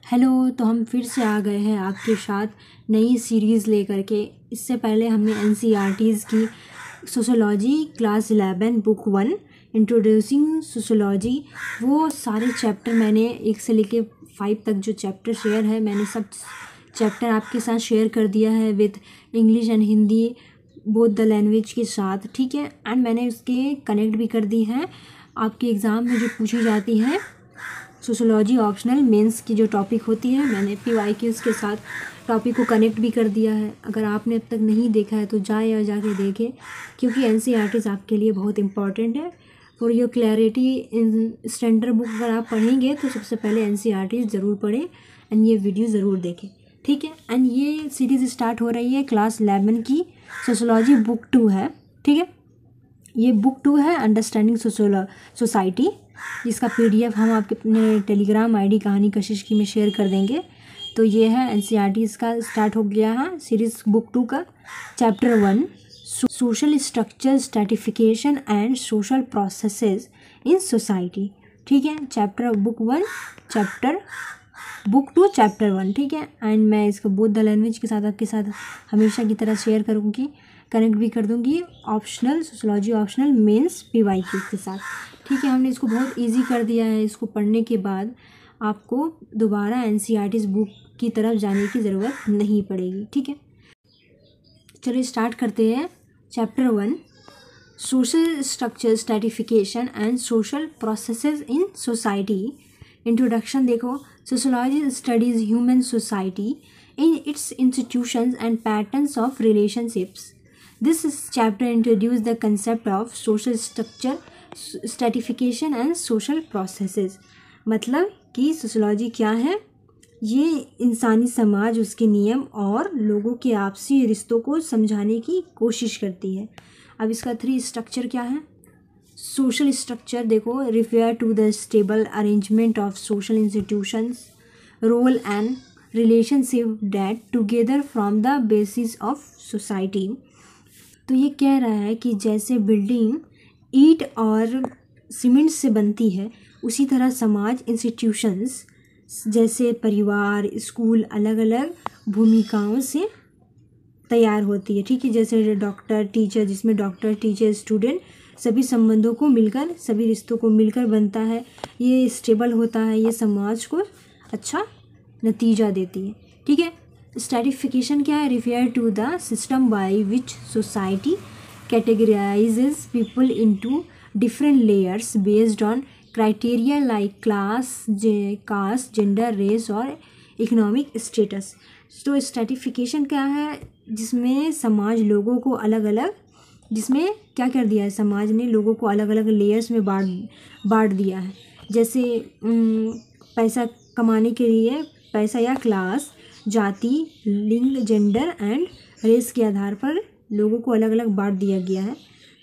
Hello. तो हम फिर से आ गए हैं आपके साथ नई सीरीज़ लेकर के। इससे पहले हमने एनसीईआरटीज़ की sociology class 11 book 1 introducing sociology, वो सारे चैप्टर मैंने 1 से लेके 5 तक जो चैप्टर शेयर है, मैंने सब चैप्टर आपके साथ शेयर कर दिया है with English and Hindi both the language के साथ, ठीक है। एंड मैंने उसके कनेक्ट भी कर दी है आपके एग्ज़ाम में जो पूछी जाती है सोशोलॉजी ऑप्शनल मेंस की जो टॉपिक होती है, मैंने PYQs के साथ टॉपिक को कनेक्ट भी कर दिया है। अगर आपने अब तक नहीं देखा है तो जाए और जाके देखें, क्योंकि एनसीईआरटीज़ आपके लिए बहुत इंपॉर्टेंट है for your clarity in standard book. अगर आप पढ़ेंगे तो सबसे पहले एनसीईआरटीज़ ज़रूर पढ़ें एंड ये वीडियो ज़रूर देखें, ठीक है। एंड ये सीरीज़ स्टार्ट हो रही है क्लास 11 की सोशोलॉजी बुक 2 है, ठीक है। ये बुक 2 है अंडरस्टैंडिंग सोसाइटी, जिसका PDF हम आपके अपने टेलीग्राम ID कहानी कशिश की में शेयर कर देंगे। तो ये है एनसीईआरटीज़ का स्टार्ट हो गया है सीरीज़ बुक 2 का chapter 1 social structure stratification and social processes in society, ठीक है। Chapter book 1 chapter book 2 chapter 1, ठीक है। एंड मैं इसको बोथ द लैंग्वेज के साथ आपके साथ हमेशा की तरह शेयर करूँगी, कनेक्ट भी कर दूँगी optional sociology optional mains PYQ के साथ, ठीक है। हमने इसको बहुत इजी कर दिया है। इसको पढ़ने के बाद आपको दोबारा एनसीईआरटीज़ बुक की तरफ जाने की ज़रूरत नहीं पड़ेगी, ठीक है। चलिए स्टार्ट करते हैं chapter 1 social structure stratification and social processes in society. Introduction देखो, sociology studies human society in its institutions and patterns of relationships. This chapter introduces the concept of social structure, stratification and social processes. मतलब कि sociology क्या है? ये इंसानी समाज, उसके नियम और लोगों के आपसी रिश्तों को समझाने की कोशिश करती है। अब इसका 3 स्ट्रक्चर क्या है? सोशल स्ट्रक्चर देखो, refer to the stable arrangement of social institutions, role and relationship that together from the basis of society. तो ये कह रहा है कि जैसे बिल्डिंग ईंट और सीमेंट से बनती है, उसी तरह समाज इंस्टीट्यूशंस जैसे परिवार स्कूल अलग अलग भूमिकाओं से तैयार होती है, ठीक है। जैसे डॉक्टर टीचर, जिसमें डॉक्टर टीचर स्टूडेंट सभी संबंधों को मिलकर, सभी रिश्तों को मिलकर बनता है, ये स्टेबल होता है, ये समाज को अच्छा नतीजा देती है, ठीक है। स्ट्रैटिफिकेशन क्या है? Refer to the system by which society categorises people into different layers based on criteria like class, caste, gender, race और इकोनॉमिक स्टेटस। तो स्ट्रैटिफिकेशन क्या है? जिसमें समाज लोगों को अलग अलग, जिसमें क्या कर दिया है, समाज ने लोगों को अलग अलग लेयर्स में बांट दिया है। जैसे पैसा कमाने के लिए पैसा या क्लास, जाति, लिंग, जेंडर एंड रेस के आधार पर लोगों को अलग अलग बांट दिया गया है।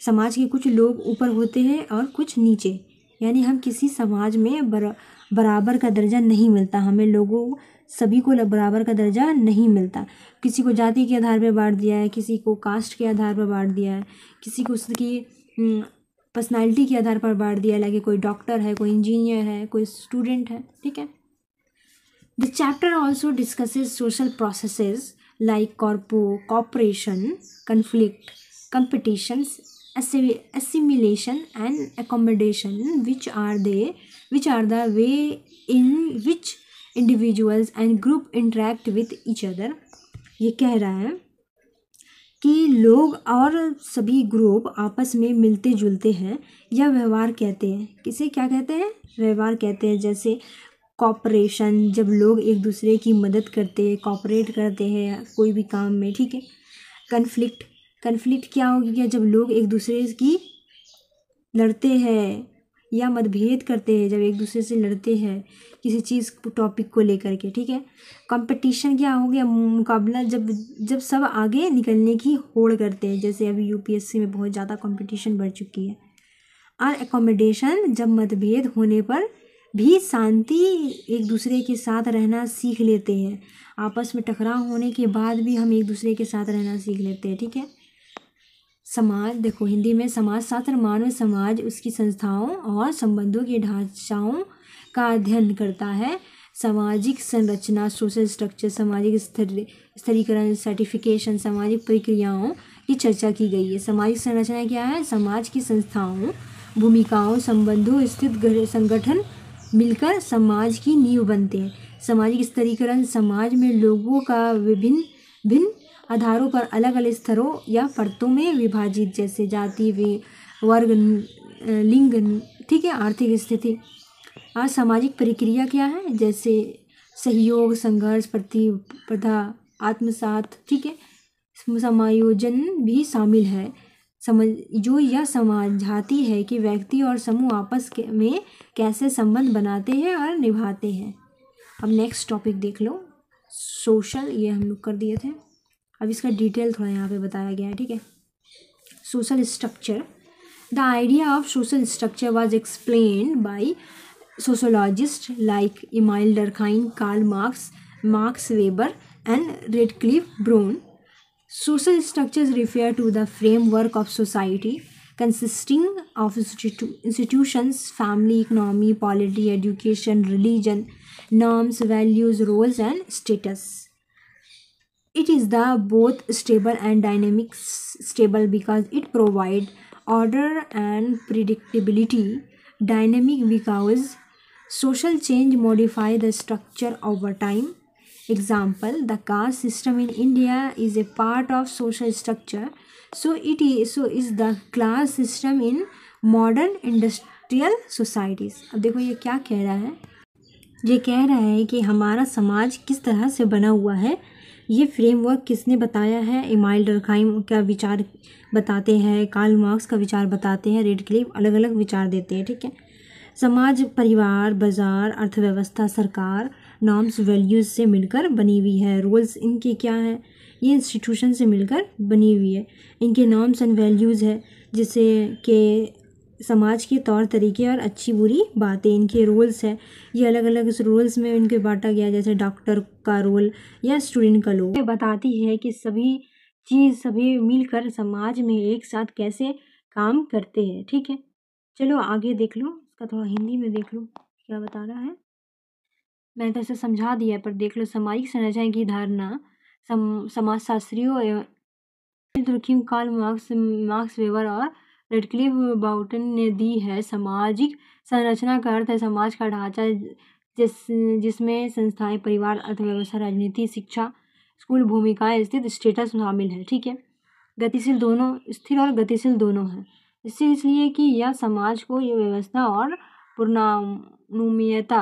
समाज के कुछ लोग ऊपर होते हैं और कुछ नीचे, यानी हम किसी समाज में बराबर का दर्जा नहीं मिलता, हमें लोगों सभी को बराबर का दर्जा नहीं मिलता। किसी को जाति के आधार पर बांट दिया है, किसी को कास्ट के आधार पर बांट दिया है, किसी को उसकी पर्सनालिटी के आधार पर बांट दिया है, लगे कोई डॉक्टर है, कोई इंजीनियर है, कोई स्टूडेंट है, ठीक है। The chapter also discusses social processes like cooperation, conflict, competitions, assimilation, and accommodation, which are the way in which individuals and group interact with each other. ये कह रहा है कि लोग और सभी ग्रुप आपस में मिलते जुलते हैं या व्यवहार कहते हैं। किसे क्या कहते हैं? व्यवहार कहते हैं। जैसे कॉपरेशन, जब लोग एक दूसरे की मदद करते हैं, कॉपरेट करते हैं कोई भी काम में, ठीक है। कन्फ्लिक्ट क्या हो गया? जब लोग एक दूसरे की लड़ते हैं या मतभेद करते हैं, जब एक दूसरे से लड़ते हैं किसी चीज़ टॉपिक को लेकर के, ठीक है। कंपटीशन क्या हो गया? मुकाबला, जब सब आगे निकलने की होड़ करते हैं, जैसे अभी UPSC में बहुत ज़्यादा कंपटीशन बढ़ चुकी है। और एकोमोडेशन, जब मतभेद होने पर भी शांति एक दूसरे के साथ रहना सीख लेते हैं, आपस में टकराव होने के बाद भी हम एक दूसरे के साथ रहना सीख लेते हैं, ठीक है। समाज देखो, हिंदी में समाज शास्त्र मानव समाज, उसकी संस्थाओं और संबंधों के ढांचाओं का अध्ययन करता है सामाजिक संरचना सोशल स्ट्रक्चर, सामाजिक स्थिरीकरण सर्टिफिकेशन, सामाजिक प्रक्रियाओं की चर्चा की गई है। सामाजिक संरचना क्या है? समाज की संस्थाओं, भूमिकाओं, संबंधों, स्थित संगठन मिलकर समाज की नींव बनते हैं। सामाजिक स्थिरीकरण समाज में लोगों का विभिन्न भिन्न आधारों पर अलग अलग स्तरों या परतों में विभाजित, जैसे जाति, वर्ग, लिंग, ठीक है, आर्थिक स्थिति। और सामाजिक प्रक्रिया क्या है? जैसे सहयोग, संघर्ष, प्रतिस्पर्धा, आत्मसात, ठीक है, समायोजन भी शामिल है। जो यह समझाती है कि व्यक्ति और समूह आपस में कैसे संबंध बनाते हैं और निभाते हैं। अब नेक्स्ट टॉपिक देख लो, सोशल, ये हम लोग कर दिए थे, अब इसका डिटेल थोड़ा यहाँ पे बताया गया है, ठीक है। Social structure, the idea of social structure was explained bye sociologists like Emile Durkheim, Karl Marx, Max Weber, and Radcliffe Brown. Social structures refer to the framework of society consisting of institutions, family, economy, polity, education, religion, norms, values, roles, and status. It is the both stable and dynamic. Stable because it provides order and predictability. Dynamic because social change modify the structure over time. Example, the caste system in India is a part of social structure. So is the class system in modern industrial societies. अब देखो ये क्या कह रहा है, ये कह रहा है कि हमारा समाज किस तरह से बना हुआ है। ये फ्रेमवर्क किसने बताया है? इमाइल डर्कहाइम का विचार बताते हैं, कार्ल मार्क्स का विचार बताते हैं, रेडक्लिफ अलग अलग विचार देते हैं, ठीक है। समाज परिवार, बाजार, अर्थव्यवस्था, सरकार, नॉर्म्स, वैल्यूज़ से मिलकर बनी हुई है। रोल्स इनके क्या है? ये इंस्टीट्यूशन से मिलकर बनी हुई है। इनके नॉर्म्स एंड वैल्यूज़ है, जिससे कि समाज के तौर तरीके और अच्छी बुरी बातें। इनके रोल्स है, ये अलग अलग रोल्स में इनके बांटा गया, जैसे डॉक्टर का रोल या स्टूडेंट का रोल। ये बताती है कि सभी मिलकर समाज में एक साथ कैसे काम करते हैं, ठीक है। चलो आगे देख लो, इसका थोड़ा हिंदी में देख लो क्या बता रहा है। मैंने तो इसे समझा दिया है, पर देख लो। सामाजिक संरचना की धारणा समाजशास्त्रियों एवं कार्ल मार्क्स वेबर और रेडक्लिफ बाउटन ने दी है। सामाजिक संरचना का अर्थ है समाज का ढांचा जिसमें संस्थाएं, परिवार, अर्थव्यवस्था, राजनीति, शिक्षा, स्कूल, भूमिकाएं, स्थित स्टेटस शामिल है, ठीक है। गतिशील दोनों, स्थिर और गतिशील दोनों है। इसलिए कि यह समाज को ये व्यवस्था और पूर्णानुमेयता,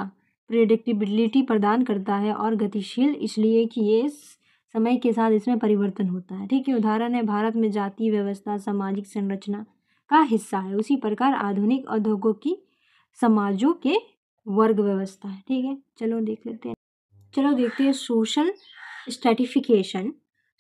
प्रेडिक्टेबिलिटी प्रदान करता है, और गतिशील इसलिए कि ये समय के साथ इसमें परिवर्तन होता है, ठीक है। उदाहरण है, भारत में जाति व्यवस्था सामाजिक संरचना का हिस्सा है, उसी प्रकार आधुनिक औद्योगिक समाजों के वर्ग व्यवस्था है, ठीक है। चलो देखते हैं social stratification.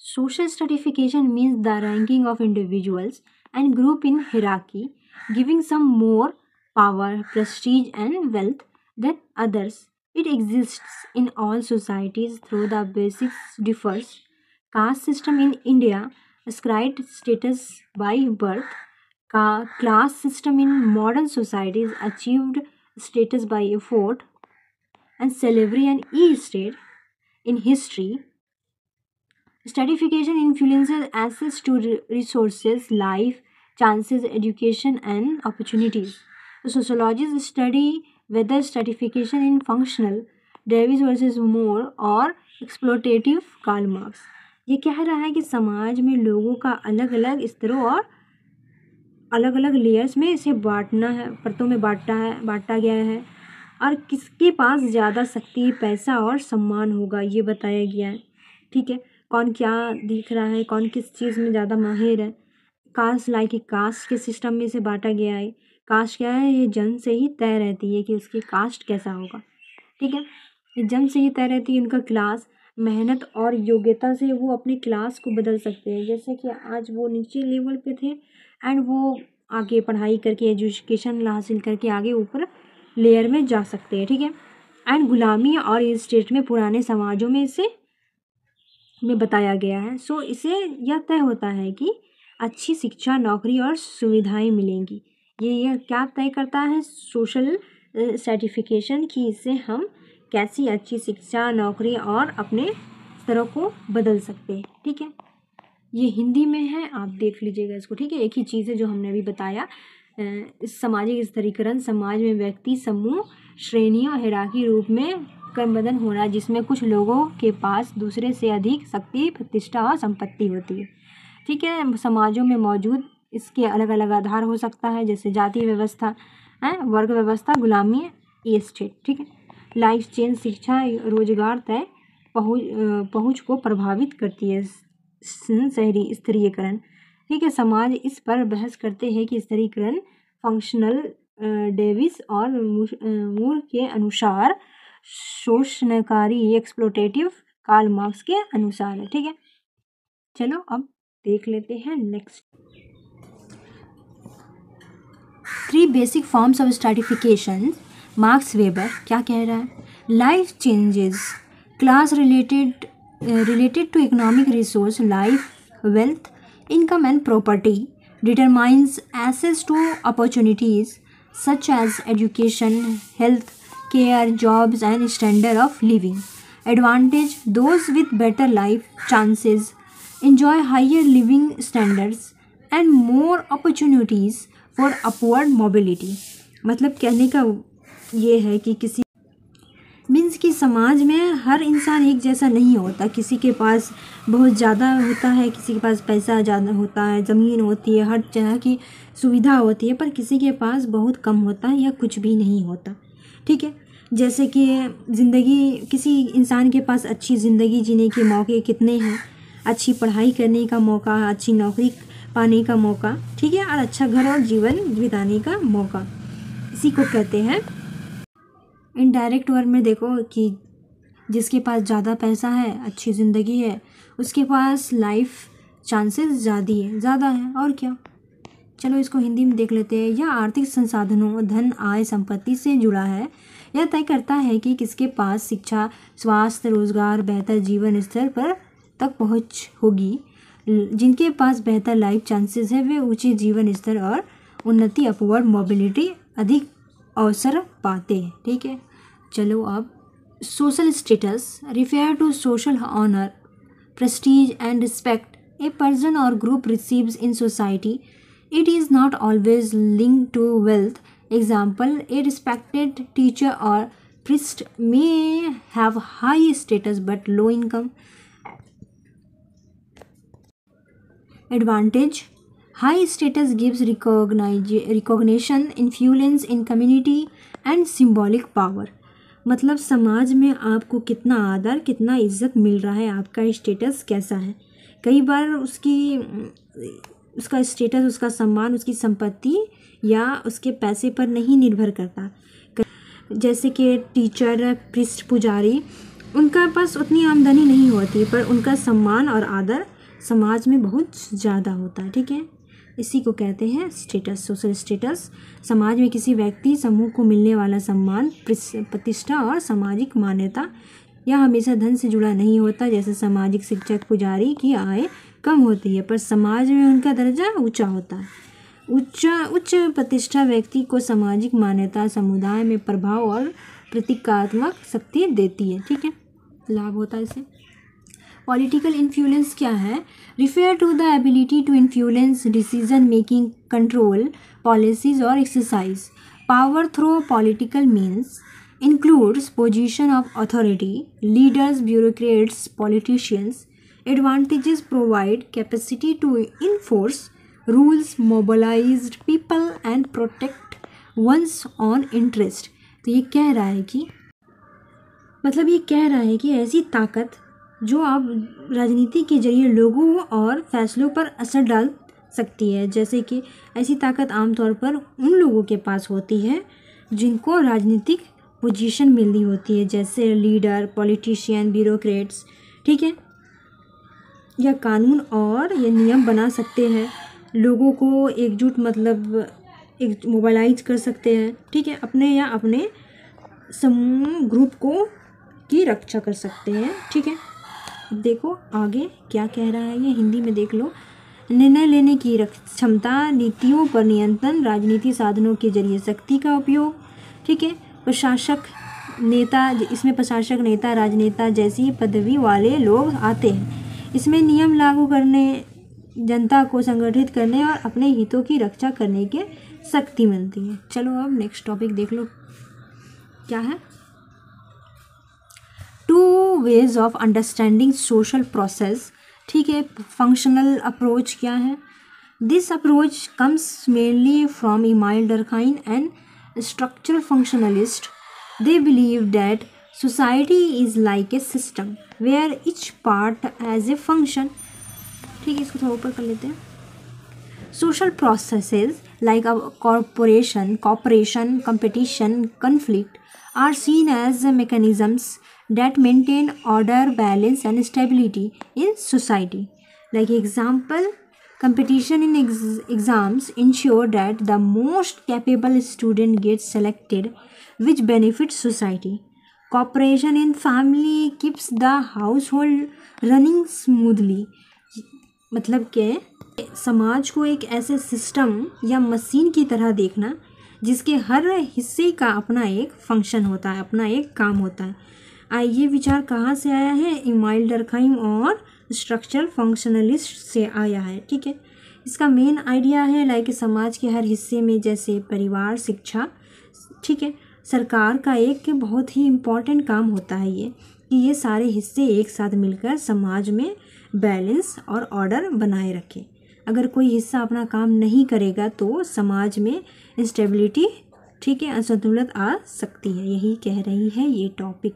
Social stratification means the ranking of individuals and group in hierarchy, giving some more power, prestige, and wealth than others. It exists in all societies, though the basics differs. Caste system in India ascribed status by birth. Class system in modern societies achieved status by effort, and slavery and e-state in history. Stratification influences access to resources, life, chances, education, and opportunities. The sociologists study whether stratification is functional, Davis versus Moore, or exploitative. Karl Marx ये कह रहा है कि समाज में लोगों का अलग अलग स्तरों और अलग अलग लेयर्स में इसे बांटना है, परतों में बांटा गया है, और किसके पास ज़्यादा शक्ति, पैसा और सम्मान होगा ये बताया गया है, ठीक है। कौन क्या दिख रहा है, कौन किस चीज़ में ज़्यादा माहिर है। कास्ट कास्ट के सिस्टम में से बांटा गया है। कास्ट क्या है? ये जन्म से ही तय रहती है कि उसकी कास्ट कैसा होगा, ठीक है। ये जन्म से ही तय रहती है। इनका क्लास मेहनत और योग्यता से वो अपने क्लास को बदल सकते हैं, जैसे कि आज वो नीचे लेवल पे थे एंड वो आगे पढ़ाई करके एजुकेशन हासिल करके आगे ऊपर लेयर में जा सकते हैं, ठीक है। एंड गुलामी और इस स्टेट में पुराने समाजों में इसे बताया गया है। सो इसे यह तय होता है कि अच्छी शिक्षा, नौकरी और सुविधाएं मिलेंगी। ये क्या तय करता है? सोशल सर्टिफिकेशन की इससे हम कैसी अच्छी शिक्षा, नौकरी और अपने स्तरों को बदल सकते हैं। ठीक है, ये हिंदी में है, आप देख लीजिएगा इसको। ठीक है, एक ही चीज़ है जो हमने अभी बताया। सामाजिक स्तरीकरण समाज में व्यक्ति, समूह, श्रेणियों, हिराकी रूप में क्रमबद्ध होना, जिसमें कुछ लोगों के पास दूसरे से अधिक शक्ति, प्रतिष्ठा और संपत्ति होती है। ठीक है, समाजों में मौजूद इसके अलग अलग आधार हो सकता है, जैसे जाति व्यवस्था, वर्ग व्यवस्था, गुलामी, एस्टेट। ठीक है, लाइफ चेंज, शिक्षा, रोजगार तय पहुँच को प्रभावित करती है। शहरी स्तरीकरण। ठीक है, समाज इस पर बहस करते हैं कि स्तरीकरण फंक्शनल डेविस और मूर के अनुसार शोषणकारी, एक्सप्लोटेटिव कार्ल मार्क्स के अनुसार है। ठीक है, चलो अब देख लेते हैं next. 3 basic forms of stratification. Marks weber क्या कह रहा है? Life changes class related to economic resource, life, wealth, income and property determines access to opportunities such as education, health care, jobs and standard of living. Advantage: those with better life chances enjoy higher living standards and more opportunities for upward mobility. मतलब कहने का ये है कि किसी means कि समाज में हर इंसान एक जैसा नहीं होता। किसी के पास बहुत ज़्यादा होता है, किसी के पास पैसा ज़्यादा होता है, ज़मीन होती है, हर तरह की सुविधा होती है, पर किसी के पास बहुत कम होता है या कुछ भी नहीं होता। ठीक है, जैसे कि ज़िंदगी, किसी इंसान के पास अच्छी ज़िंदगी जीने के मौके कितने हैं, अच्छी पढ़ाई करने का मौका, अच्छी नौकरी पाने का मौका, ठीक है, और अच्छा घर और जीवन बिताने का मौका, इसी को कहते हैं। इनडायरेक्ट वर्ड में देखो कि जिसके पास ज़्यादा पैसा है, अच्छी ज़िंदगी है, उसके पास लाइफ चांसेस ज़्यादा है, और क्या। चलो इसको हिंदी में देख लेते हैं। यह आर्थिक संसाधनों, धन, आय, संपत्ति से जुड़ा है। यह तय करता है कि किसके पास शिक्षा, स्वास्थ्य, रोजगार, बेहतर जीवन स्तर पर तक पहुँच होगी। जिनके पास बेहतर लाइफ चांसेस है वे ऊंचे जीवन स्तर और उन्नति, अपवर्ड मोबिलिटी, अधिक अवसर पाते हैं। ठीक है, चलो अब social status refer to social honour, prestige and respect a person और group receives in society. It is not always linked to wealth. Example, a respected teacher और priest may have high status but low income. Advantage: high status gives recognition, influence in community and symbolic power. मतलब समाज में आपको कितना आदर, कितना इज्जत मिल रहा है, आपका स्टेटस कैसा है। कई बार उसका स्टेटस, उसका सम्मान, उसकी संपत्ति या उसके पैसे पर नहीं निर्भर करता। जैसे कि टीचर, प्रीस्ट, पुजारी, उनका पास उतनी आमदनी नहीं होती पर उनका सम्मान और आदर समाज में बहुत ज़्यादा होता है। ठीक है, इसी को कहते हैं स्टेटस। सोशल स्टेटस समाज में किसी व्यक्ति समूह को मिलने वाला सम्मान, प्रतिष्ठा और सामाजिक मान्यता। यह हमेशा धन से जुड़ा नहीं होता। जैसे सामाजिक शिक्षक, पुजारी की आय कम होती है पर समाज में उनका दर्जा ऊंचा होता है। उच्च प्रतिष्ठा व्यक्ति को सामाजिक मान्यता, समुदाय में प्रभाव और प्रतीकात्मक शक्ति देती है। ठीक है, लाभ होता है इससे। पॉलिटिकल इन्फ्लुएंस क्या है? Refer to the ability to influence decision making, control policies और exercise power through political means, includes position of authority, leaders, bureaucrats, politicians. Advantages: provide capacity to enforce rules, mobilize people and protect one's own interest. तो ये कह रहा है कि मतलब ये कह रहा है कि ऐसी ताकत जो आप राजनीति के जरिए लोगों और फैसलों पर असर डाल सकती है। जैसे कि ऐसी ताकत आमतौर पर उन लोगों के पास होती है जिनको राजनीतिक पोजीशन मिली होती है, जैसे लीडर, पॉलिटिशियन, ब्यूरोक्रेट्स। ठीक है, यह कानून और ये नियम बना सकते हैं, लोगों को एकजुट मतलब एक मोबालाइज कर सकते हैं। ठीक है, अपने या अपने समूह ग्रुप को की रक्षा कर सकते हैं। ठीक है, देखो आगे क्या कह रहा है, ये हिंदी में देख लो। निर्णय लेने की क्षमता, नीतियों पर नियंत्रण, राजनीति साधनों के जरिए शक्ति का उपयोग। ठीक है, प्रशासक नेता, इसमें प्रशासक, नेता, राजनेता जैसी पदवी वाले लोग आते हैं। इसमें नियम लागू करने, जनता को संगठित करने और अपने हितों की रक्षा करने की शक्ति मिलती है। चलो अब नेक्स्ट टॉपिक देख लो क्या है। 2 ways of understanding social process. ठीक है, फंक्शनल अप्रोच क्या है? This approach comes mainly from Emile Durkheim and structural functionalist. They believe that society is like a system where each part has a function. ठीक है, इसको थोड़ा ऊपर कर लेते हैं। Social processes like a cooperation, competition, conflict are seen as mechanisms that maintain order, balance, and stability in society. Like example, competition in exams ensure that the most capable student gets selected, which benefits society. Cooperation in family keeps the household running smoothly. मतलब कि समाज को एक ऐसे system या machine की तरह देखना जिसके हर हिस्से का अपना एक फंक्शन होता है, अपना एक काम होता है। ये विचार कहाँ से आया है? इमाइल डरखाइम और स्ट्रक्चरल फंक्शनलिस्ट से आया है। ठीक है, इसका मेन आइडिया है लाइक समाज के हर हिस्से में, जैसे परिवार, शिक्षा, ठीक है, सरकार का एक बहुत ही इम्पॉर्टेंट काम होता है ये कि ये सारे हिस्से एक साथ मिलकर समाज में बैलेंस और ऑर्डर बनाए रखें। अगर कोई हिस्सा अपना काम नहीं करेगा तो समाज में इंस्टेबिलिटी, ठीक है, असंतुलन आ सकती है। यही कह रही है ये टॉपिक।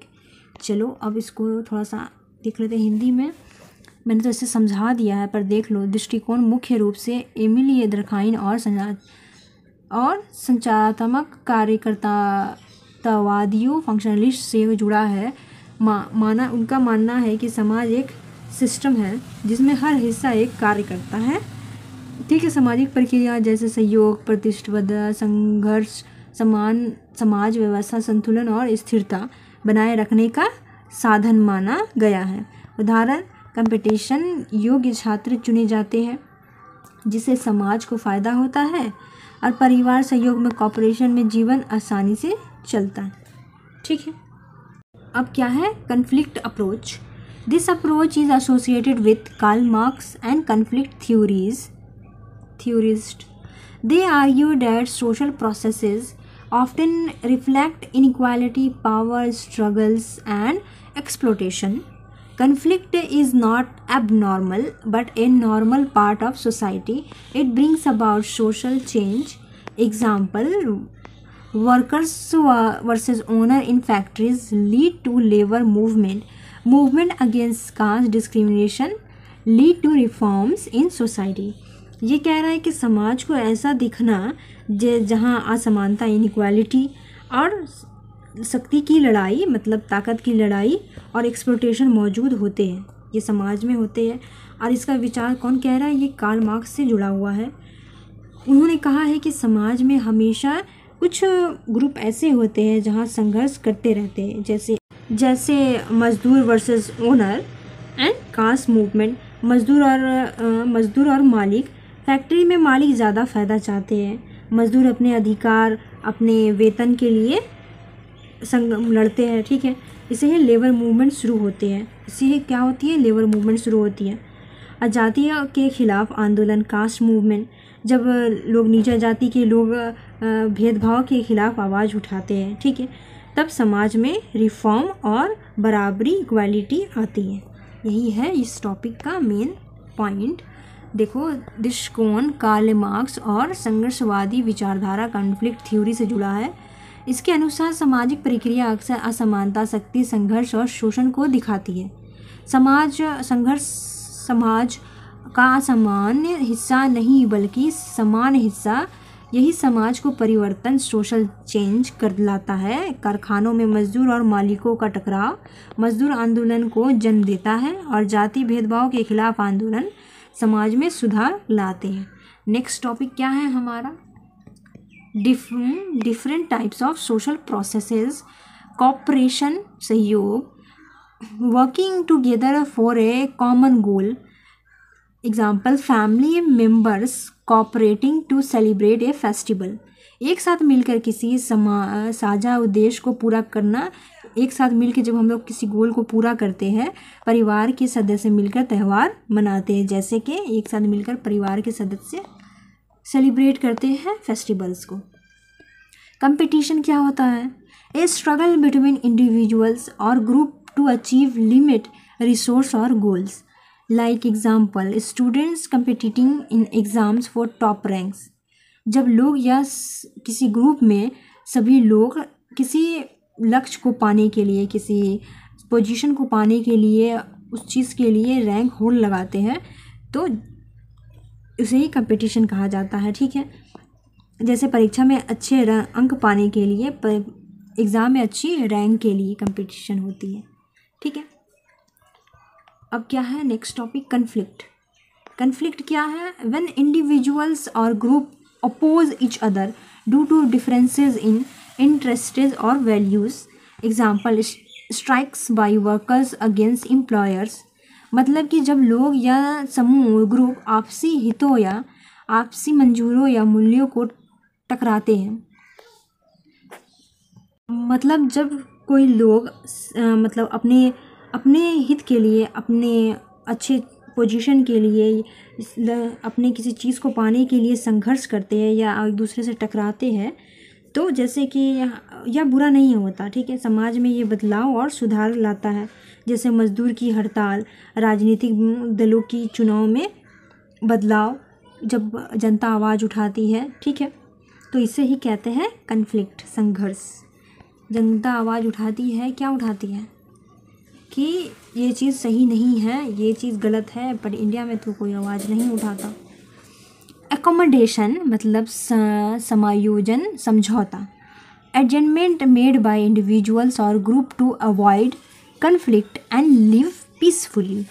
चलो अब इसको थोड़ा सा देख लेते हैं हिंदी में। मैंने तो इसे समझा दिया है पर देख लो। दृष्टिकोण मुख्य रूप से एमिली डरखाइन और संचारात्मक कार्यकर्तावादियों फंक्शनलिस्ट से जुड़ा है। उनका मानना है कि समाज एक सिस्टम है जिसमें हर हिस्सा एक कार्य करता है। ठीक है, सामाजिक प्रक्रिया जैसे सहयोग, प्रतिस्पर्धा, संघर्ष, समान समाज व्यवस्था, संतुलन और स्थिरता बनाए रखने का साधन माना गया है। उदाहरण, कंपटीशन योग्य छात्र चुने जाते हैं जिससे समाज को फ़ायदा होता है, और परिवार सहयोग में, कॉपरेशन में जीवन आसानी से चलता है। ठीक है, अब क्या है? Conflict approach. This approach is associated with Karl Marx and conflict theorist. They argue that social processes often reflect inequality, power struggles, and exploitation. Conflict is not abnormal but a normal part of society. It brings about social change. Example, workers versus owner in factories lead to labor movement. Movement against caste discrimination lead to reforms in society. ये कह रहा है कि समाज को ऐसा दिखना जहाँ असमानता, इनइक्वालिटी और शक्ति की लड़ाई, मतलब ताकत की लड़ाई और एक्सप्लोटेशन मौजूद होते हैं, ये समाज में होते हैं। और इसका विचार कौन कह रहा है? ये कार्ल मार्क्स से जुड़ा हुआ है। उन्होंने कहा है कि समाज में हमेशा कुछ ग्रुप ऐसे होते हैं जहाँ संघर्ष करते रहते हैं, जैसे मजदूर versus owner and caste movement. मजदूर और मालिक। फैक्ट्री में मालिक ज़्यादा फ़ायदा चाहते हैं, मजदूर अपने अधिकार, अपने वेतन के लिए लड़ते हैं। ठीक है, इसे ही लेबर मूवमेंट शुरू होते हैं। इसे क्या होती है? लेबर मूवमेंट शुरू होती है। अजातीय के खिलाफ आंदोलन, कास्ट मूवमेंट, जब लोग नीचे जाति के लोग भेदभाव के खिलाफ आवाज़ उठाते हैं, ठीक है, तब समाज में रिफॉर्म और बराबरी, इक्वालिटी आती है। यही है इस टॉपिक का मेन पॉइंट। देखो, दृष्टिकोण कार्ल मार्क्स और संघर्षवादी विचारधारा कॉन्फ्लिक्ट थ्योरी से जुड़ा है। इसके अनुसार सामाजिक प्रक्रिया अक्सर असमानता, शक्ति, संघर्ष और शोषण को दिखाती है। संघर्ष समाज का असामान्य हिस्सा नहीं बल्कि समान हिस्सा, यही समाज को परिवर्तन, सोशल चेंज कर लाता है। कारखानों में मजदूर और मालिकों का टकराव मजदूर आंदोलन को जन्म देता है, और जाति भेदभाव के खिलाफ आंदोलन समाज में सुधार लाते हैं। नेक्स्ट टॉपिक क्या है हमारा? Different types of social processes. Cooperation, सहयोग, working together for a common goal. Example, family members cooperating to celebrate a festival. एक साथ मिलकर किसी साझा उद्देश्य को पूरा करना एक साथ मिलकर जब हम लोग किसी गोल को पूरा करते हैं, परिवार के सदस्य मिलकर त्यौहार मनाते हैं। जैसे कि एक साथ मिलकर परिवार के सदस्य सेलिब्रेट करते हैं फेस्टिवल्स को। कंपटीशन क्या होता है? ए स्ट्रगल बिटवीन इंडिविजुअल्स और group to achieve limit resource और goals. Like example, students competing in exams for top ranks. जब लोग या किसी ग्रुप में सभी लोग किसी लक्ष्य को पाने के लिए, किसी पोजीशन को पाने के लिए, उस चीज़ के लिए रैंक होड़ लगाते हैं, तो उसे ही कंपटीशन कहा जाता है। ठीक है, जैसे परीक्षा में अच्छे अंक पाने के लिए, एग्ज़ाम में अच्छी रैंक के लिए कंपटीशन होती है। ठीक है, अब क्या है नेक्स्ट टॉपिक? कन्फ्लिक्ट। कन्फ्लिक्ट क्या है? व्हेन इंडिविजुअल्स और group oppose each other due to differences in interests और values. Example, strikes by workers against employers. मतलब कि जब लोग या समूह, ग्रुप आपसी हितों या आपसी मंजूरों या मूल्यों को टकराते हैं। मतलब जब कोई लोग मतलब अपने हित के लिए, अपने अच्छे पोजीशन के लिए, अपने किसी चीज़ को पाने के लिए संघर्ष करते हैं या एक दूसरे से टकराते हैं, तो जैसे कि यह बुरा नहीं होता। ठीक है, समाज में ये बदलाव और सुधार लाता है। जैसे मजदूर की हड़ताल, राजनीतिक दलों की चुनाव में बदलाव, जब जनता आवाज़ उठाती है। ठीक है, तो इसे ही कहते हैं कन्फ्लिक्ट, संघर्ष। जनता आवाज़ उठाती है, क्या उठाती है? कि ये चीज़ सही नहीं है, ये चीज़ गलत है, पर इंडिया में तो कोई आवाज़ नहीं उठाता। एकोमोडेशन मतलब समायोजन, समझौता। एडजस्टमेंट मेड बाय इंडिविजुअल्स और group to avoid conflict and live peacefully.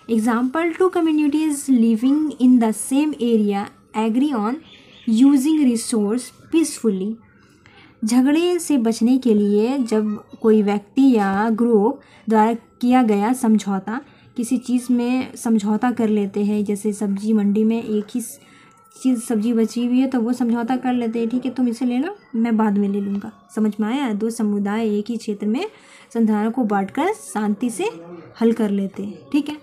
Example, two communities living in the same area agree on using resource peacefully. झगड़े से बचने के लिए जब कोई व्यक्ति या ग्रुप द्वारा किया गया समझौता, किसी चीज़ में समझौता कर लेते हैं। जैसे सब्जी मंडी में एक ही चीज़ सब्जी बची हुई है तो वो समझौता कर लेते हैं, ठीक है तुम इसे ले लो, मैं बाद में ले लूँगा। समझ में आया? दो समुदाय एक ही क्षेत्र में संधारणों को बांटकर शांति से हल कर लेते हैं। ठीक है।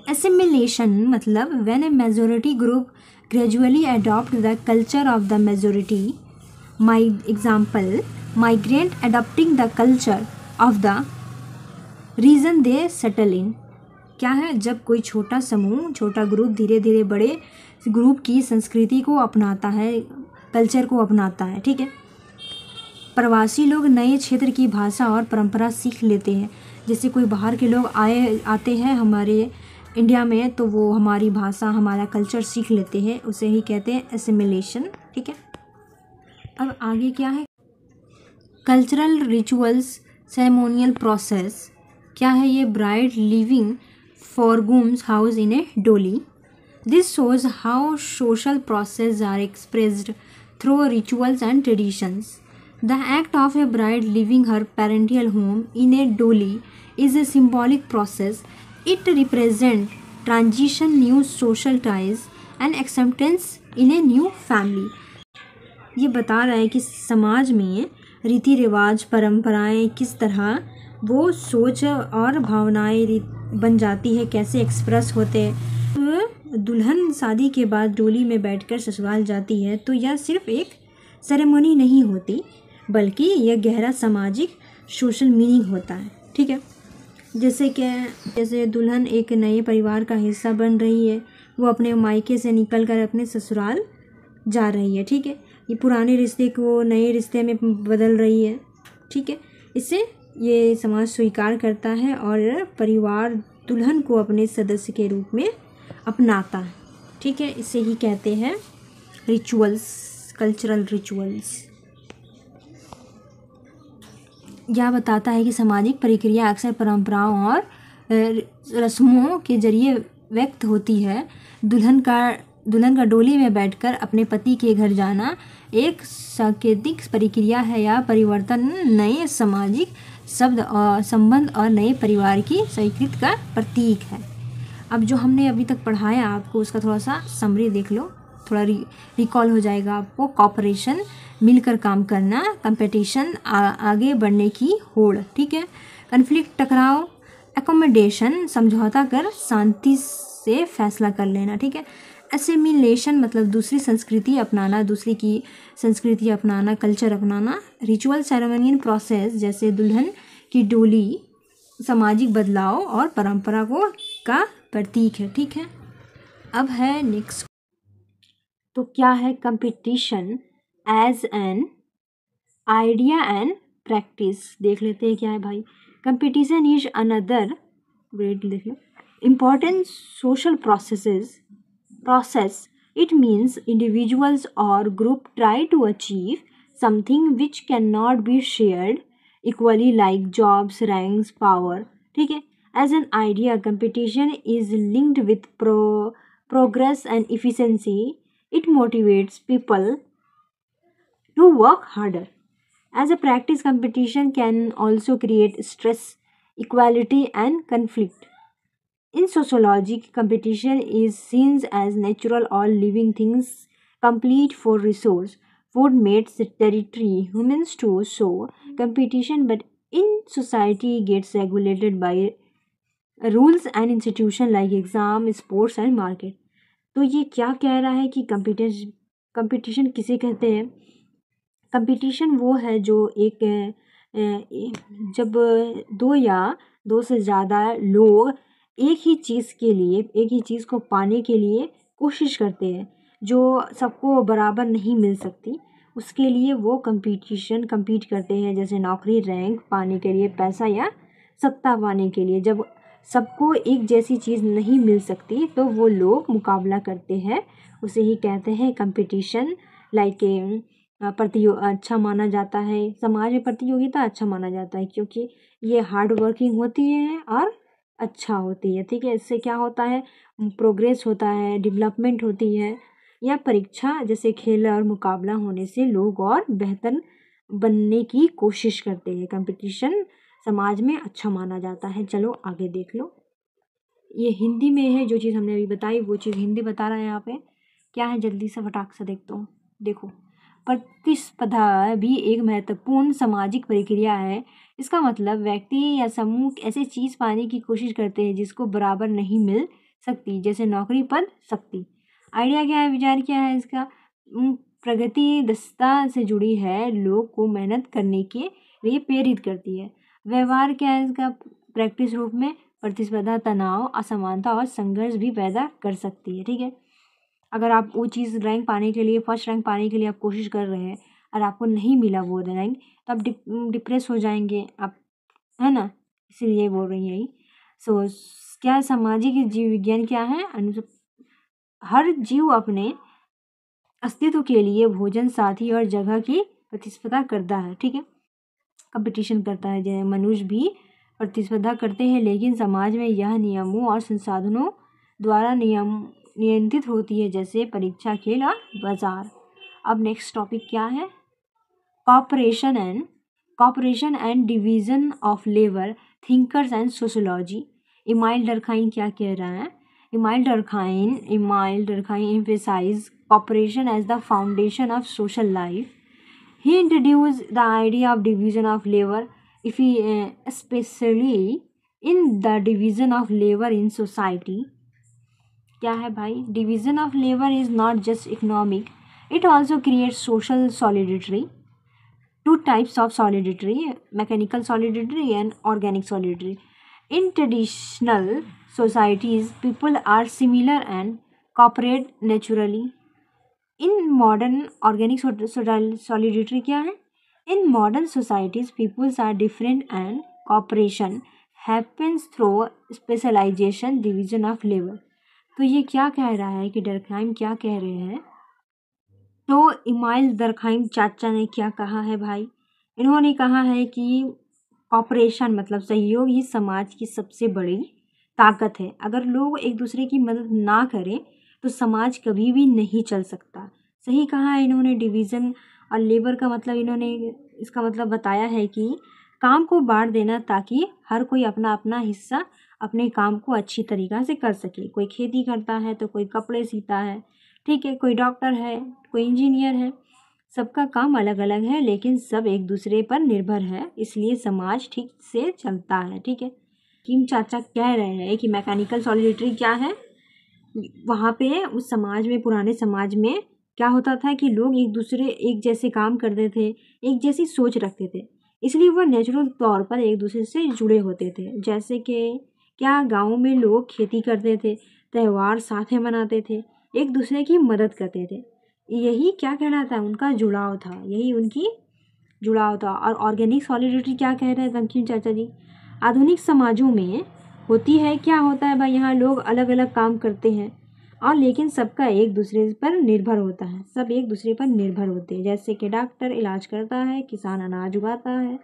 एसिमिलेशन मतलब when a majority group gradually adopt the culture of the majority. My example, migrant adopting the culture of the region they settle in. क्या है? जब कोई छोटा समूह, छोटा ग्रुप धीरे धीरे बड़े ग्रुप की संस्कृति को अपनाता है, कल्चर को अपनाता है। ठीक है। प्रवासी लोग नए क्षेत्र की भाषा और परंपरा सीख लेते हैं। जैसे कोई बाहर के लोग आते हैं हमारे इंडिया में, तो वो हमारी भाषा, हमारा कल्चर सीख लेते हैं, उसे ही कहते हैं एसिमिलेशन। ठीक है। अब आगे क्या है? Cultural rituals, ceremonial process. क्या है ये? Bride living for groom's house in a dolly. This shows how social processes are expressed through rituals and traditions. The act of a bride leaving her parental home in a dolly is a symbolic process. It represents transition, new social ties and acceptance in a new family. ये बता रहा है कि समाज में रीति रिवाज, परंपराएं किस तरह वो सोच और भावनाएं बन जाती है, कैसे एक्सप्रेस होते हैं। दुल्हन शादी के बाद डोली में बैठकर ससुराल जाती है, तो यह सिर्फ एक सेरेमनी नहीं होती, बल्कि यह गहरा सामाजिक सोशल मीनिंग होता है। ठीक है। जैसे दुल्हन एक नए परिवार का हिस्सा बन रही है, वो अपने मायके से निकलकर अपने ससुराल जा रही है। ठीक है। ये पुराने रिश्ते को नए रिश्ते में बदल रही है। ठीक है। इससे ये समाज स्वीकार करता है और परिवार दुल्हन को अपने सदस्य के रूप में अपनाता है। ठीक है। इसे ही कहते हैं रिचुअल्स, कल्चरल रिचुअल्स। यह बताता है कि सामाजिक प्रक्रिया अक्सर परंपराओं और रस्मों के जरिए व्यक्त होती है। दुल्हन का डोली में बैठकर अपने पति के घर जाना एक सांकेतिक प्रक्रिया है या परिवर्तन, नए सामाजिक शब्द और संबंध और नए परिवार की स्वीकृति का प्रतीक है। अब जो हमने अभी तक पढ़ाया आपको, उसका थोड़ा सा समरी देख लो। थोड़ा रिकॉल हो जाएगा आपको। कॉपरेशन, मिलकर काम करना, कंपटीशन, आगे बढ़ने की होड़, ठीक है। कन्फ्लिक्ट, टकराव, एकोमोडेशन, समझौता कर शांति से फैसला कर लेना, ठीक है। एसिमिलेशन मतलब दूसरी संस्कृति अपनाना, दूसरी की संस्कृति अपनाना, कल्चर अपनाना। रिचुअल, सेरेमनियल प्रोसेस जैसे दुल्हन की डोली सामाजिक बदलाव और परंपरा को का प्रतीक है, ठीक है। अब है नेक्स्ट, तो क्या है competition as an idea and practice, देख लेते हैं क्या है भाई। कंपटीशन इज अनदर, वेट देख लो, important social process. It means individuals or group try to achieve something which cannot be shared equally, like jobs, ranks, power, ठीक है। As an idea, competition is linked with progress and efficiency. It motivates people to work harder. As a practice, competition can also create stress, equality, and conflict. In sociology, competition is seen as natural. All living things compete for resource, food, mates, territory. Humans too show competition, but in society gets regulated by rules and institution like exam, sports and market. तो ये क्या कह रहा है कि competition किसे कहते हैं। कंपटीशन वो है जो एक जब दो या दो से ज़्यादा लोग एक ही चीज़ को पाने के लिए कोशिश करते हैं, जो सबको बराबर नहीं मिल सकती, उसके लिए वो compete करते हैं। जैसे नौकरी, रैंक पाने के लिए, पैसा या सत्ता पाने के लिए। जब सबको एक जैसी चीज़ नहीं मिल सकती तो वो लोग मुकाबला करते हैं, उसे ही कहते हैं कंपटीशन। लाइक अच्छा माना जाता है समाज में, प्रतियोगिता अच्छा माना जाता है क्योंकि ये हार्ड वर्किंग होती है और अच्छा होती है, ठीक है। इससे क्या होता है, प्रोग्रेस होता है, डेवलपमेंट होती है। या परीक्षा जैसे खेल और मुकाबला होने से लोग और बेहतर बनने की कोशिश करते हैं। कंपटीशन समाज में अच्छा माना जाता है। चलो आगे देख लो, ये हिंदी में है, जो चीज़ हमने अभी बताई वो चीज़ हिंदी बता रहा है। यहाँ पे क्या है, जल्दी से फटाक से देखता हूँ। देखो, प्रतिस्पर्धा भी एक महत्वपूर्ण सामाजिक प्रक्रिया है। इसका मतलब व्यक्ति या समूह ऐसी चीज़ पाने की कोशिश करते हैं जिसको बराबर नहीं मिल सकती, जैसे नौकरी, पद, शक्ति। आइडिया क्या है, विचार क्या है इसका, प्रगति दक्षता से जुड़ी है, लोग को मेहनत करने के लिए प्रेरित करती है। व्यवहार क्या है इसका, प्रैक्टिस रूप में प्रतिस्पर्धा तनाव, असमानता और संघर्ष भी पैदा कर सकती है, ठीक है। अगर आप वो चीज़ रैंक पाने के लिए, फर्स्ट रैंक पाने के लिए आप कोशिश कर रहे हैं और आपको नहीं मिला वो रैंक, तो आप डिप्रेस हो जाएंगे आप, है ना, इसीलिए बोल रही है। सो क्या सामाजिक जीव विज्ञान क्या है, हर जीव अपने अस्तित्व के लिए भोजन, साथी और जगह की प्रतिस्पर्धा करता है, ठीक है, कंपटीशन करता है। जैसे मनुष्य भी प्रतिस्पर्धा करते हैं, लेकिन समाज में यह नियमों और संसाधनों द्वारा नियंत्रित होती है, जैसे परीक्षा, खेल और बाजार। अब नेक्स्ट टॉपिक क्या है, cooperation and division of labour, thinkers and sociology. Emile Durkheim क्या कह रहा है, Emile Durkheim emphasized cooperation as the foundation of social life. He introduced the idea of division of labor, especially in the division of labor in society. क्या है भाई, division of labor is not just economic, it also creates social solidarity. Two types of solidarity, mechanical solidarity and organic solidarity. In traditional societies, people are similar and cooperate naturally. In modern, organic solidarity क्या है, in modern societies peoples are different and cooperation happens through specialization, division of labor. तो ये क्या कह रहा है कि डर्खाइम क्या कह रहे हैं, तो इमाइल डर्खाइम चाचा ने क्या कहा है भाई, इन्होंने कहा है कि कॉपरेशन मतलब सहयोग ही समाज की सबसे बड़ी ताकत है। अगर लोग एक दूसरे की मदद ना करें तो समाज कभी भी नहीं चल सकता। सही कहा है इन्होंने। डिवीज़न और लेबर का मतलब इन्होंने इसका मतलब बताया है कि काम को बांट देना ताकि हर कोई अपना अपना हिस्सा अपने काम को अच्छी तरीक़ा से कर सके। कोई खेती करता है तो कोई कपड़े सीता है, ठीक है, कोई डॉक्टर है, कोई इंजीनियर है, सबका काम अलग अलग है लेकिन सब एक दूसरे पर निर्भर है, इसलिए समाज ठीक से चलता है। ठीक है, किम चाचा कह रहे हैं कि मैकेनिकल सॉलिडरिटी क्या है। वहाँ पे उस समाज में, पुराने समाज में क्या होता था कि लोग एक दूसरे एक जैसे काम करते थे, एक जैसी सोच रखते थे, इसलिए वह नेचुरल तौर पर एक दूसरे से जुड़े होते थे। जैसे कि क्या गाँव में लोग खेती करते थे, त्यौहार साथ में मनाते थे, एक दूसरे की मदद करते थे, यही क्या कहलाता है, उनका जुड़ाव था, यही उनकी जुड़ाव था। और ऑर्गेनिक सॉलिडरिटी क्या कह रहे हैं बंकिम चाचा जी, आधुनिक समाजों में होती है, क्या होता है भाई, यहाँ लोग अलग अलग काम करते हैं और लेकिन सबका एक दूसरे पर निर्भर होता है, सब एक दूसरे पर निर्भर होते हैं। जैसे कि डॉक्टर इलाज करता है, किसान अनाज उगाता है।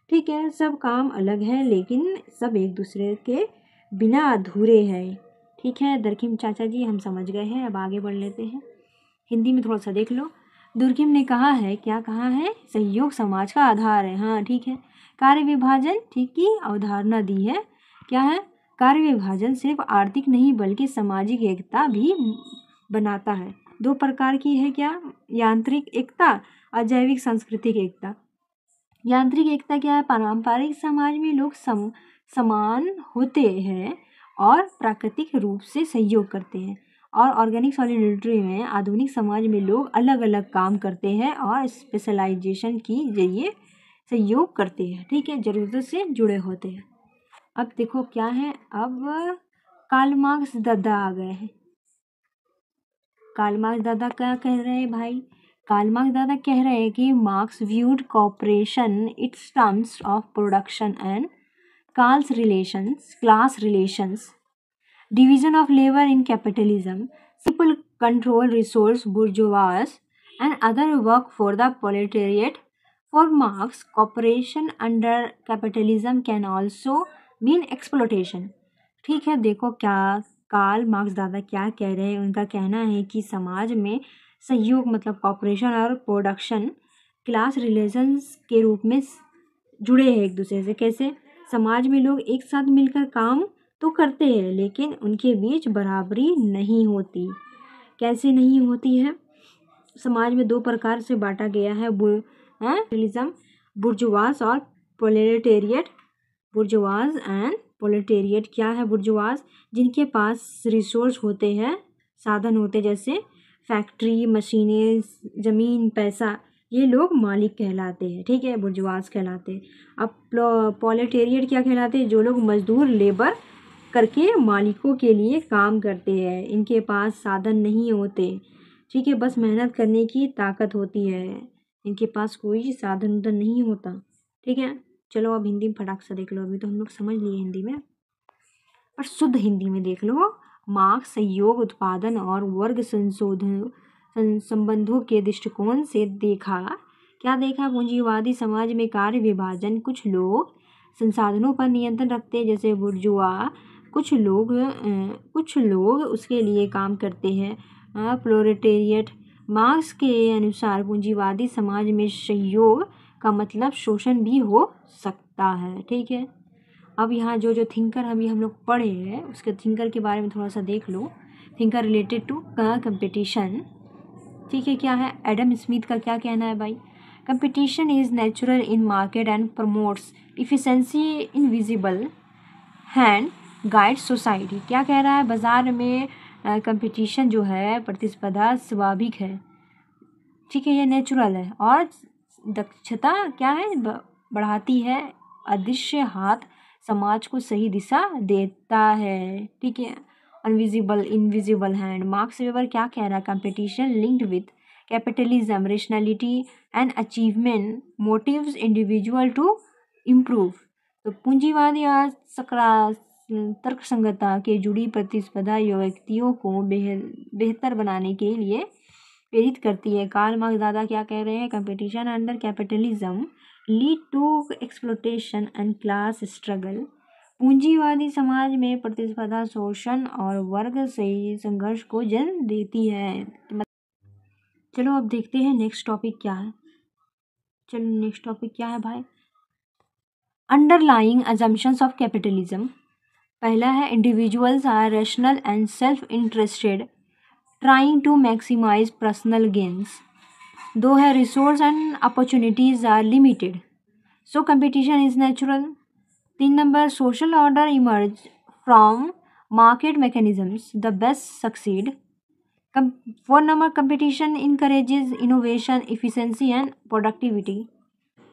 ठीक है, सब काम अलग है लेकिन सब एक दूसरे के बिना अधूरे हैं। ठीक है दरकिम चाचा जी, हम समझ गए हैं, अब आगे बढ़ लेते हैं। हिंदी में थोड़ा सा देख लो। दुर्किम ने कहा है, क्या कहा है, सहयोग समाज का आधार है। हाँ ठीक है, कार्य विभाजन ठीक की अवधारणा दी है। क्या है, कार्य विभाजन सिर्फ आर्थिक नहीं बल्कि सामाजिक एकता भी बनाता है। दो प्रकार की है, क्या, यांत्रिक एकता और जैविक सांस्कृतिक एकता। यांत्रिक एकता क्या है, पारंपरिक समाज में लोग समान होते हैं और प्राकृतिक रूप से सहयोग करते हैं, और ऑर्गेनिक सॉलिडरिटी में आधुनिक समाज में लोग अलग अलग काम करते हैं और स्पेशलाइजेशन की जरिए सहयोग करते हैं। ठीक है, ज़रूरत से जुड़े होते हैं। अब देखो क्या है, अब कार्ल मार्क्स दादा आ गए हैं। कार्ल मार्क्स दादा क्या कह रहे हैं भाई, कार्ल मार्क्स दादा कह रहे हैं कि Marx viewed cooperation its terms of production and class relations, division of labor in capitalism, people control resource bourgeois and other work for the proletariat. For Marx, cooperation under capitalism can also mean exploitation. ठीक है, देखो क्या Karl Marx दादा क्या कह रहे हैं। उनका कहना है कि समाज में सहयोग मतलब कॉपरेशन और प्रोडक्शन क्लास रिलेशंस के रूप में जुड़े हैं एक दूसरे से। कैसे, समाज में लोग एक साथ मिलकर काम तो करते हैं लेकिन उनके बीच बराबरी नहीं होती। कैसे नहीं होती है, समाज में दो प्रकार से बांटा गया है, कैपिटलिज्म, बुर्जुआज और प्रोलेटेरिएट। बुर्जुआज एंड प्रोलेटेरिएट क्या है, बुर्जुआज जिनके पास रिसोर्स होते हैं, साधन होते, जैसे फैक्ट्री, मशीनें, ज़मीन, पैसा, ये लोग मालिक कहलाते हैं। ठीक है, बुर्जुआज कहलाते हैं। अब प्रोलेटेरिएट क्या कहलाते हैं, जो लोग मजदूर लेबर करके मालिकों के लिए काम करते हैं, इनके पास साधन नहीं होते। ठीक है, बस मेहनत करने की ताकत होती है, इनके पास कोई साधन उधन नहीं होता। ठीक है, चलो अब हिंदी में फटाक से देख लो, अभी तो हम लोग समझ लिए हिंदी में, पर शुद्ध हिंदी में देख लो। मार्क्स सहयोग, उत्पादन और वर्ग संबंधों के दृष्टिकोण से देखा, क्या देखा, पूंजीवादी समाज में कार्य विभाजन, कुछ लोग संसाधनों पर नियंत्रण रखते हैं जैसे बुर्जुआ, कुछ लोग उसके लिए काम करते हैं, प्रोलेटेरिएट। मार्क्स के अनुसार पूंजीवादी समाज में सहयोग का मतलब शोषण भी हो सकता है। ठीक है, अब यहाँ जो थिंकर अभी हम लोग पढ़े हैं उसके थिंकर के बारे में थोड़ा सा देख लो। Thinker related to competition. ठीक है, क्या है, एडम स्मिथ का क्या कहना है भाई, competition is natural in market and promotes efficiency invisible hand guide society. क्या कह रहा है, बाजार में कंपटीशन जो है, प्रतिस्पर्धा स्वाभाविक है। ठीक है, ये नेचुरल है और दक्षता क्या है, बढ़ाती है, अदृश्य हाथ समाज को सही दिशा देता है। ठीक है, इनविजिबल हैंड। मार्क्स वेबर क्या कह रहा है, competition linked with capitalism, rationality and achievement motives individual to improve. तो पूंजीवादी और तर्कसंगतता के जुड़ी प्रतिस्पर्धा व्यक्तियों को बेहतर बनाने के लिए प्रेरित करती है। कार्ल मार्क्स दादा क्या कह रहे हैं, competition under capitalism lead to exploitation and class struggle. पूंजीवादी समाज में प्रतिस्पर्धा शोषण और वर्ग से संघर्ष को जन्म देती है। चलो अब देखते हैं नेक्स्ट टॉपिक क्या है। चलो नेक्स्ट टॉपिक क्या है भाई, अंडरलाइंग अजम्पशंस ऑफ कैपिटलिज्म। पहला है, individuals are rational and self interested, trying to maximize personal gains. दो है resource and opportunities are limited, so competition is natural. 3 number social order emerge from market mechanisms, the best succeed. 4 number competition encourages innovation, efficiency and productivity.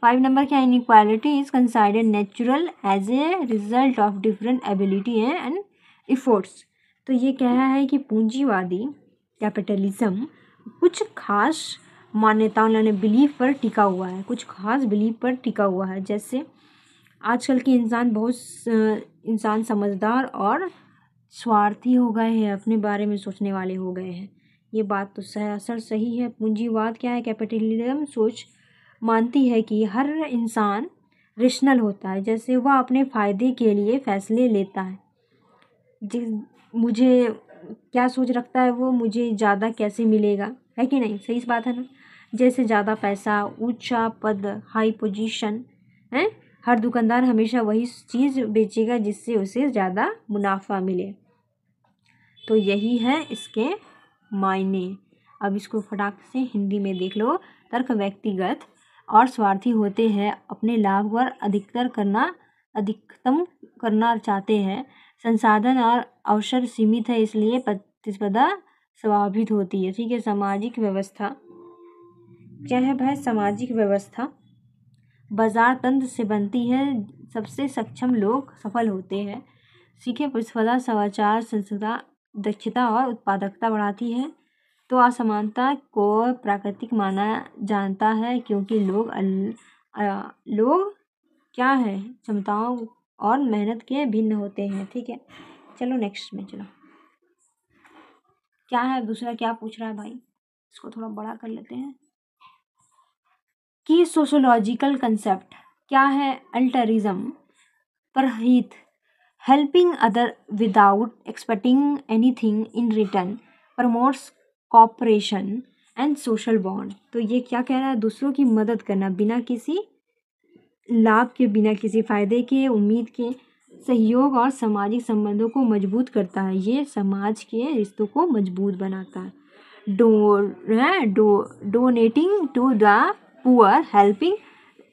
5 number क्या inequality is considered natural as a result of different ability and efforts. तो ये कह रहा है कि पूंजीवादी capitalism कुछ खास मान्यताओं यानी बिलीफ पर टिका हुआ है, कुछ खास बिलीफ पर टिका हुआ है। जैसे आजकल के इंसान समझदार और स्वार्थी हो गए हैं, अपने बारे में सोचने वाले हो गए हैं। ये बात तो सरासर सही है। पूंजीवाद क्या है? कैपिटलिज्म सोच मानती है कि हर इंसान रेशनल होता है, जैसे वह अपने फ़ायदे के लिए फ़ैसले लेता है। मुझे क्या सोच रखता है वो, मुझे ज़्यादा कैसे मिलेगा, है कि नहीं? सही बात है ना। जैसे ज़्यादा पैसा, ऊंचा पद, हाई पोजीशन है, हर दुकानदार हमेशा वही चीज़ बेचेगा जिससे उसे ज़्यादा मुनाफा मिले। तो यही है इसके मायने। अब इसको फटाक से हिंदी में देख लो। तर्क व्यक्तिगत और स्वार्थी होते हैं, अपने लाभ पर अधिकतम करना चाहते हैं। संसाधन और अवसर सीमित है, इसलिए प्रतिस्पर्धा स्वाभाविक होती है। ठीक है। सामाजिक व्यवस्था क्या है भाई? सामाजिक व्यवस्था बाजार तंत्र से बनती है, सबसे सक्षम लोग सफल होते हैं। सीखे प्रतिस्पर्धा सदाचार, संस्था, दक्षता और उत्पादकता बढ़ाती है। तो असमानता को प्राकृतिक माना जाता है, क्योंकि लोग क्या है, क्षमताओं और मेहनत के भिन्न होते हैं। ठीक है। चलो नेक्स्ट में चलो। क्या है दूसरा, क्या पूछ रहा है भाई? इसको थोड़ा बड़ा कर लेते हैं कि सोशोलॉजिकल कंसेप्ट क्या है? अल्टरिज्म, परहित, helping other without expecting anything in return, promotes cooperation and social bond. तो ये क्या कह रहा है? दूसरों की मदद करना बिना किसी लाभ के, बिना किसी फायदे के, उम्मीद के, सहयोग और सामाजिक संबंधों को मजबूत करता है। ये समाज के रिश्तों को मजबूत बनाता है। Donating to the poor, helping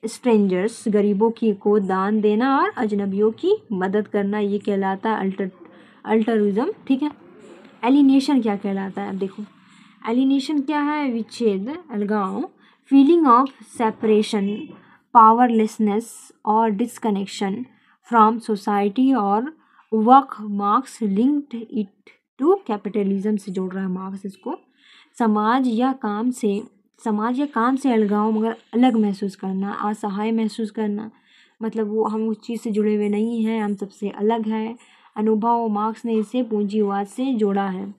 strangers, गरीबों को दान देना और अजनबियों की मदद करना, ये कहलाता है अल्टरिज्म। ठीक है। एलिनेशन क्या कहलाता है? अब देखो, एलिनेशन क्या है? विच्छेद, अलगाव, फीलिंग ऑफ सेपरेशन, पावरलेसनेस और डिसकनेक्शन फ्रॉम सोसाइटी और work. Marx linked it to capitalism से जोड़ रहा है मार्क्स इसको। समाज या काम से अलगाव, मगर अलग महसूस करना, असहाय महसूस करना, मतलब वो हम उस चीज़ से जुड़े हुए नहीं हैं, हम सबसे अलग है। अनुभव, मार्क्स ने इसे पूंजीवाद से जोड़ा है।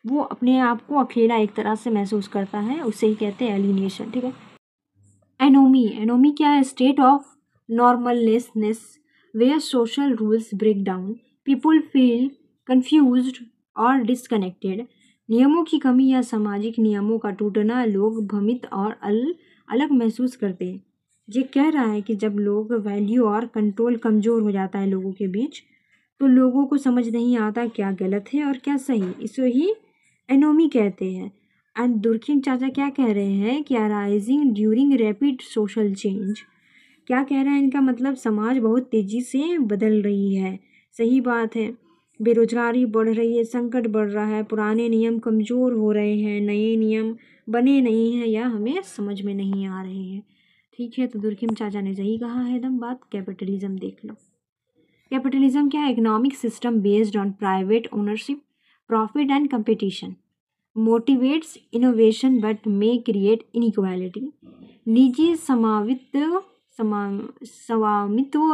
वो अपने आप को अकेला एक तरह से महसूस करता है, उसे ही कहते हैं एलिनेशन। ठीक है। एनोमी क्या है? State of normalness where social rules break down, people feel confused और डिसकनेक्टेड। नियमों की कमी या सामाजिक नियमों का टूटना, लोग भ्रमित और अलग महसूस करते हैं। ये कह रहा है कि जब लोग वैल्यू और कंट्रोल कमज़ोर हो जाता है लोगों के बीच, तो लोगों को समझ नहीं आता क्या गलत है और क्या सही। इसे ही एनोमी कहते हैं। एंड दुर्खिम चाचा क्या कह रहे हैं कि arising during rapid social change. क्या कह रहे हैं? इनका मतलब समाज बहुत तेज़ी से बदल रही है। सही बात है। बेरोजगारी बढ़ रही है, संकट बढ़ रहा है, पुराने नियम कमज़ोर हो रहे हैं, नए नियम बने नहीं हैं या हमें समझ में नहीं आ रहे हैं। ठीक है। तो दुर्खिम चाचा ने सही कहा है एकदम बात। कैपिटलिज्म देख लो। कैपिटलिज्म क्या है? Economic system based on private ownership, profit and competition, motivates innovation but may create inequality. निजी स्वामित्व,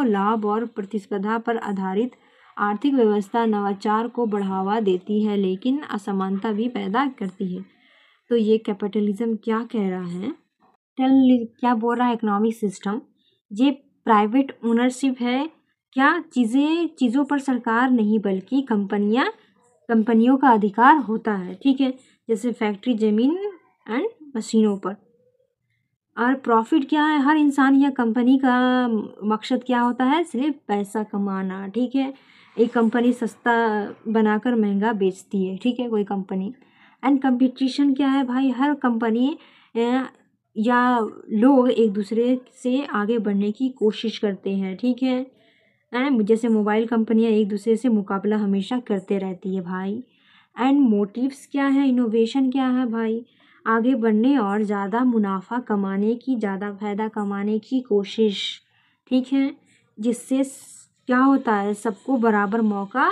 लाभ और प्रतिस्पर्धा पर आधारित आर्थिक व्यवस्था नवाचार को बढ़ावा देती है, लेकिन असमानता भी पैदा करती है। तो ये कैपिटलिज्म क्या कह रहा है? क्या बोल रहा है? इकोनॉमिक सिस्टम ये प्राइवेट ओनरशिप है। क्या चीज़ों पर सरकार नहीं बल्कि कंपनियों का अधिकार होता है। ठीक है। जैसे फैक्ट्री, ज़मीन एंड मशीनों पर। और प्रॉफिट क्या है? हर इंसान या कंपनी का मकसद क्या होता है? सिर्फ पैसा कमाना। ठीक है। एक कंपनी सस्ता बनाकर महंगा बेचती है। ठीक है। कोई कंपनी एंड कंपटीशन क्या है भाई, हर कंपनी या लोग एक दूसरे से आगे बढ़ने की कोशिश करते हैं, ठीक है। एंड जैसे मोबाइल कंपनियां एक दूसरे से मुकाबला हमेशा करते रहती है भाई। एंड मोटिव्स क्या है, इनोवेशन क्या है भाई, आगे बढ़ने और ज़्यादा मुनाफा कमाने की, ज़्यादा फायदा कमाने की कोशिश, ठीक है। जिससे क्या होता है, सबको बराबर मौका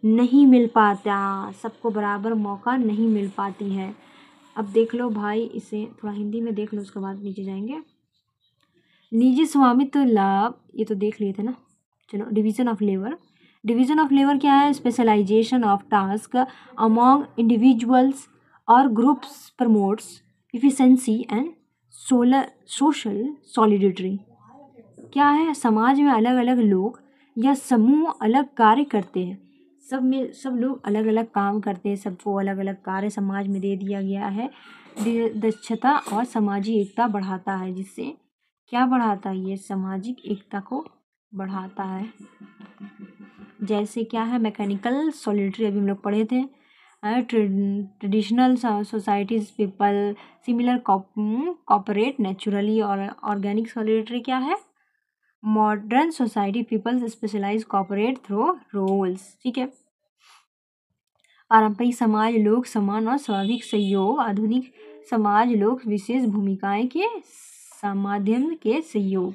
नहीं मिल पाता, सबको बराबर मौका नहीं मिल पाती है। अब देख लो भाई, इसे थोड़ा हिंदी में देख लो, उसके बाद नीचे जाएंगे। निजी स्वामित्व लाभ, ये तो देख लिए थे ना। चलो, division of labour. Division of labour क्या है, specialisation of task among individuals और groups promotes efficiency and social solidity. क्या है, समाज में अलग अलग लोग या समूह अलग कार्य करते हैं, सब लोग अलग अलग काम करते हैं, सबको अलग अलग कार्य समाज में दे दिया गया है। दक्षता और सामाजिक एकता बढ़ाता है, जिससे क्या बढ़ाता है, ये सामाजिक एकता को बढ़ाता है। जैसे क्या है, मैकेनिकल सॉलिडरी अभी हम लोग पढ़े थे। Traditional societies people similar cooperate naturally. और ऑर्गेनिक सॉलिडरी क्या है, modern society people specialise cooperate through roles, ठीक है। पारंपरिक समाज लोग समान और स्वाभाविक सहयोग, आधुनिक समाज लोग विशेष भूमिकाएं के माध्यम के सहयोग।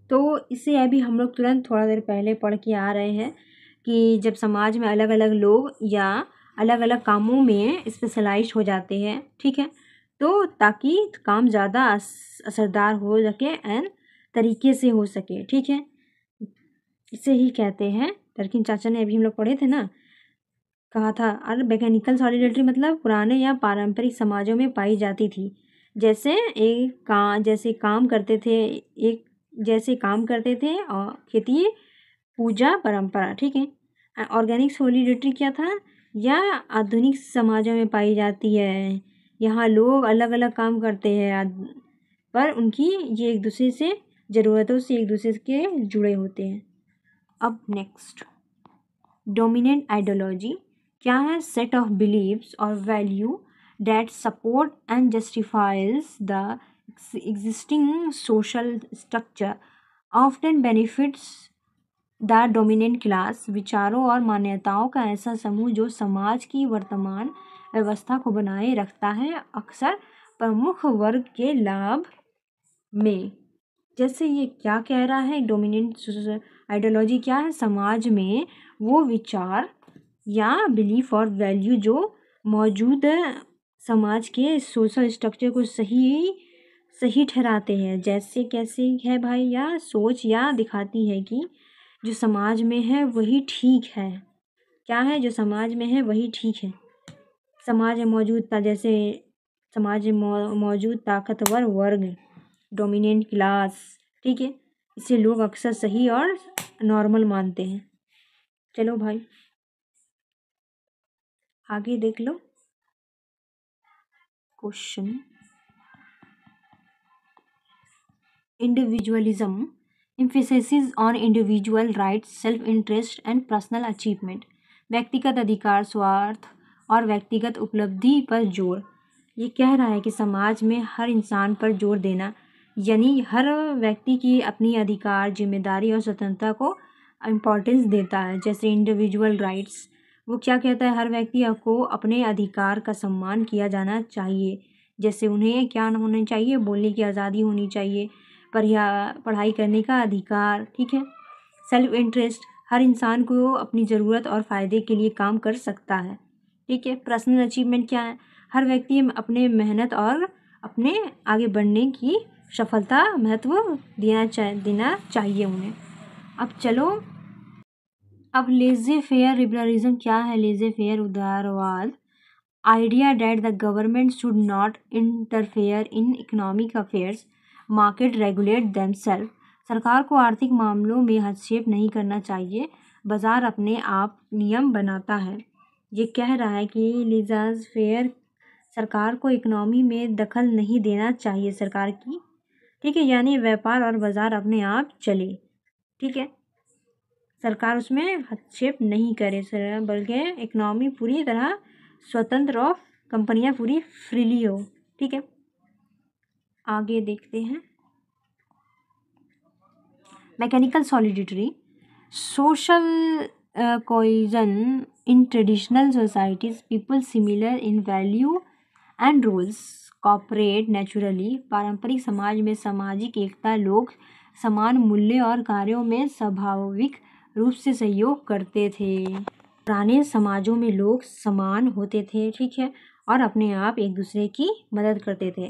तो इसे अभी हम लोग तुरंत थोड़ा देर पहले पढ़ के आ रहे हैं कि जब समाज में अलग अलग लोग या अलग अलग कामों में स्पेशलाइज्ड हो जाते हैं, ठीक है, तो ताकि काम ज़्यादा असरदार हो सके एंड तरीके से हो सके, ठीक है, इसे ही कहते हैं। लेकिन चाचा ने अभी हम लोग पढ़े थे ना, कहा था, और मैकेनिकल सॉलिडरिटी मतलब पुराने या पारंपरिक समाजों में पाई जाती थी, जैसे काम करते थे और खेती पूजा परंपरा, ठीक है। ऑर्गेनिक सॉलिडरिटी क्या था, या आधुनिक समाजों में पाई जाती है, यहाँ लोग अलग अलग काम करते हैं पर उनकी ये एक दूसरे से ज़रूरतों से एक दूसरे के जुड़े होते हैं। अब नेक्स्ट, डोमिनेंट आइडियोलॉजी क्या है, सेट ऑफ बिलीव्स और value that support and justifies the existing social structure often benefits the dominant class। विचारों और मान्यताओं का ऐसा समूह जो समाज की वर्तमान व्यवस्था को बनाए रखता है, अक्सर प्रमुख वर्ग के लाभ में। जैसे ये क्या कह रहा है, डोमिनेंट आइडियोलॉजी क्या है, समाज में वो विचार या बिलीफ और वैल्यू जो मौजूद समाज के सोशल स्ट्रक्चर को सही ठहराते हैं। जैसे कैसे है भाई, या सोच या दिखाती है कि जो समाज में है वही ठीक है। क्या है, जो समाज में है वही ठीक है। समाज में जैसे समाज में मौजूद ताकतवर वर्ग, डोमिनेंट क्लास, ठीक है, इसे लोग अक्सर सही और नॉर्मल मानते हैं। चलो भाई आगे देख लो question. Individualism emphasis on individual rights, self interest and personal achievement. व्यक्तिगत अधिकार, स्वार्थ और व्यक्तिगत उपलब्धि पर जोर। ये कह रहा है कि समाज में हर इंसान पर जोर देना, यानी हर व्यक्ति की अपनी अधिकार, जिम्मेदारी और स्वतंत्रता को इम्पोर्टेंस देता है। जैसे इंडिविजुअल राइट्स, वो क्या कहता है, हर व्यक्ति को अपने अधिकार का सम्मान किया जाना चाहिए। जैसे उन्हें क्या होना चाहिए, बोलने की आज़ादी होनी चाहिए, पढ़ाई करने का अधिकार, ठीक है। सेल्फ इंटरेस्ट, हर इंसान को अपनी ज़रूरत और फ़ायदे के लिए काम कर सकता है, ठीक है। पर्सनल अचीवमेंट क्या है, हर व्यक्ति अपने मेहनत और अपने आगे बढ़ने की सफलता महत्व देना चाहिए उन्हें। अब चलो, अब लेज़े फेयर लिबरलिज्म क्या है, लेज़े फेयर उदारवाद। Idea that the government should not interfere in economic affairs, market regulate themselves. सरकार को आर्थिक मामलों में हस्तक्षेप नहीं करना चाहिए, बाजार अपने आप नियम बनाता है। ये कह रहा है कि लेज़े फेयर, सरकार को इकोनॉमी में दखल नहीं देना चाहिए सरकार की, ठीक है, यानी व्यापार और बाजार अपने आप चले, ठीक है, सरकार उसमें हस्तक्षेप नहीं करे, बल्कि इकोनॉमी पूरी तरह स्वतंत्र और कंपनियां पूरी फ्रीली हो। ठीक है, आगे देखते हैं। Mechanical solidity, social cohesion in traditional societies, people similar in value and rules cooperate naturally. पारंपरिक समाज में सामाजिक एकता, लोग समान मूल्य और कार्यों में स्वाभाविक रूप से सहयोग करते थे। पुराने समाजों में लोग समान होते थे, ठीक है, और अपने आप एक दूसरे की मदद करते थे।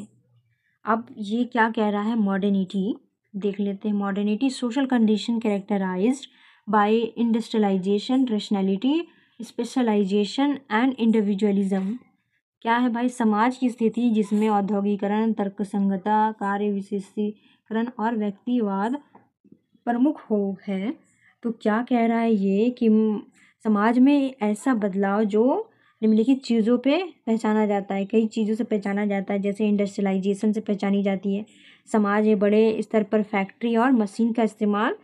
अब ये क्या कह रहा है, मॉडर्निटी देख लेते हैं। Modernity, social condition characterised by industrialisation, rationality, specialisation and individualism. क्या है भाई, समाज की स्थिति जिसमें औद्योगिकरण, तर्कसंगता, कार्य विशेषीकरण और व्यक्तिवाद प्रमुख हो है। तो क्या कह रहा है ये कि समाज में ऐसा बदलाव जो निम्नलिखित चीज़ों पे पहचाना जाता है, कई चीज़ों से पहचाना जाता है, जैसे इंडस्ट्रियलाइजेशन से पहचानी जाती है। समाज में बड़े स्तर पर फैक्ट्री और मशीन का इस्तेमाल,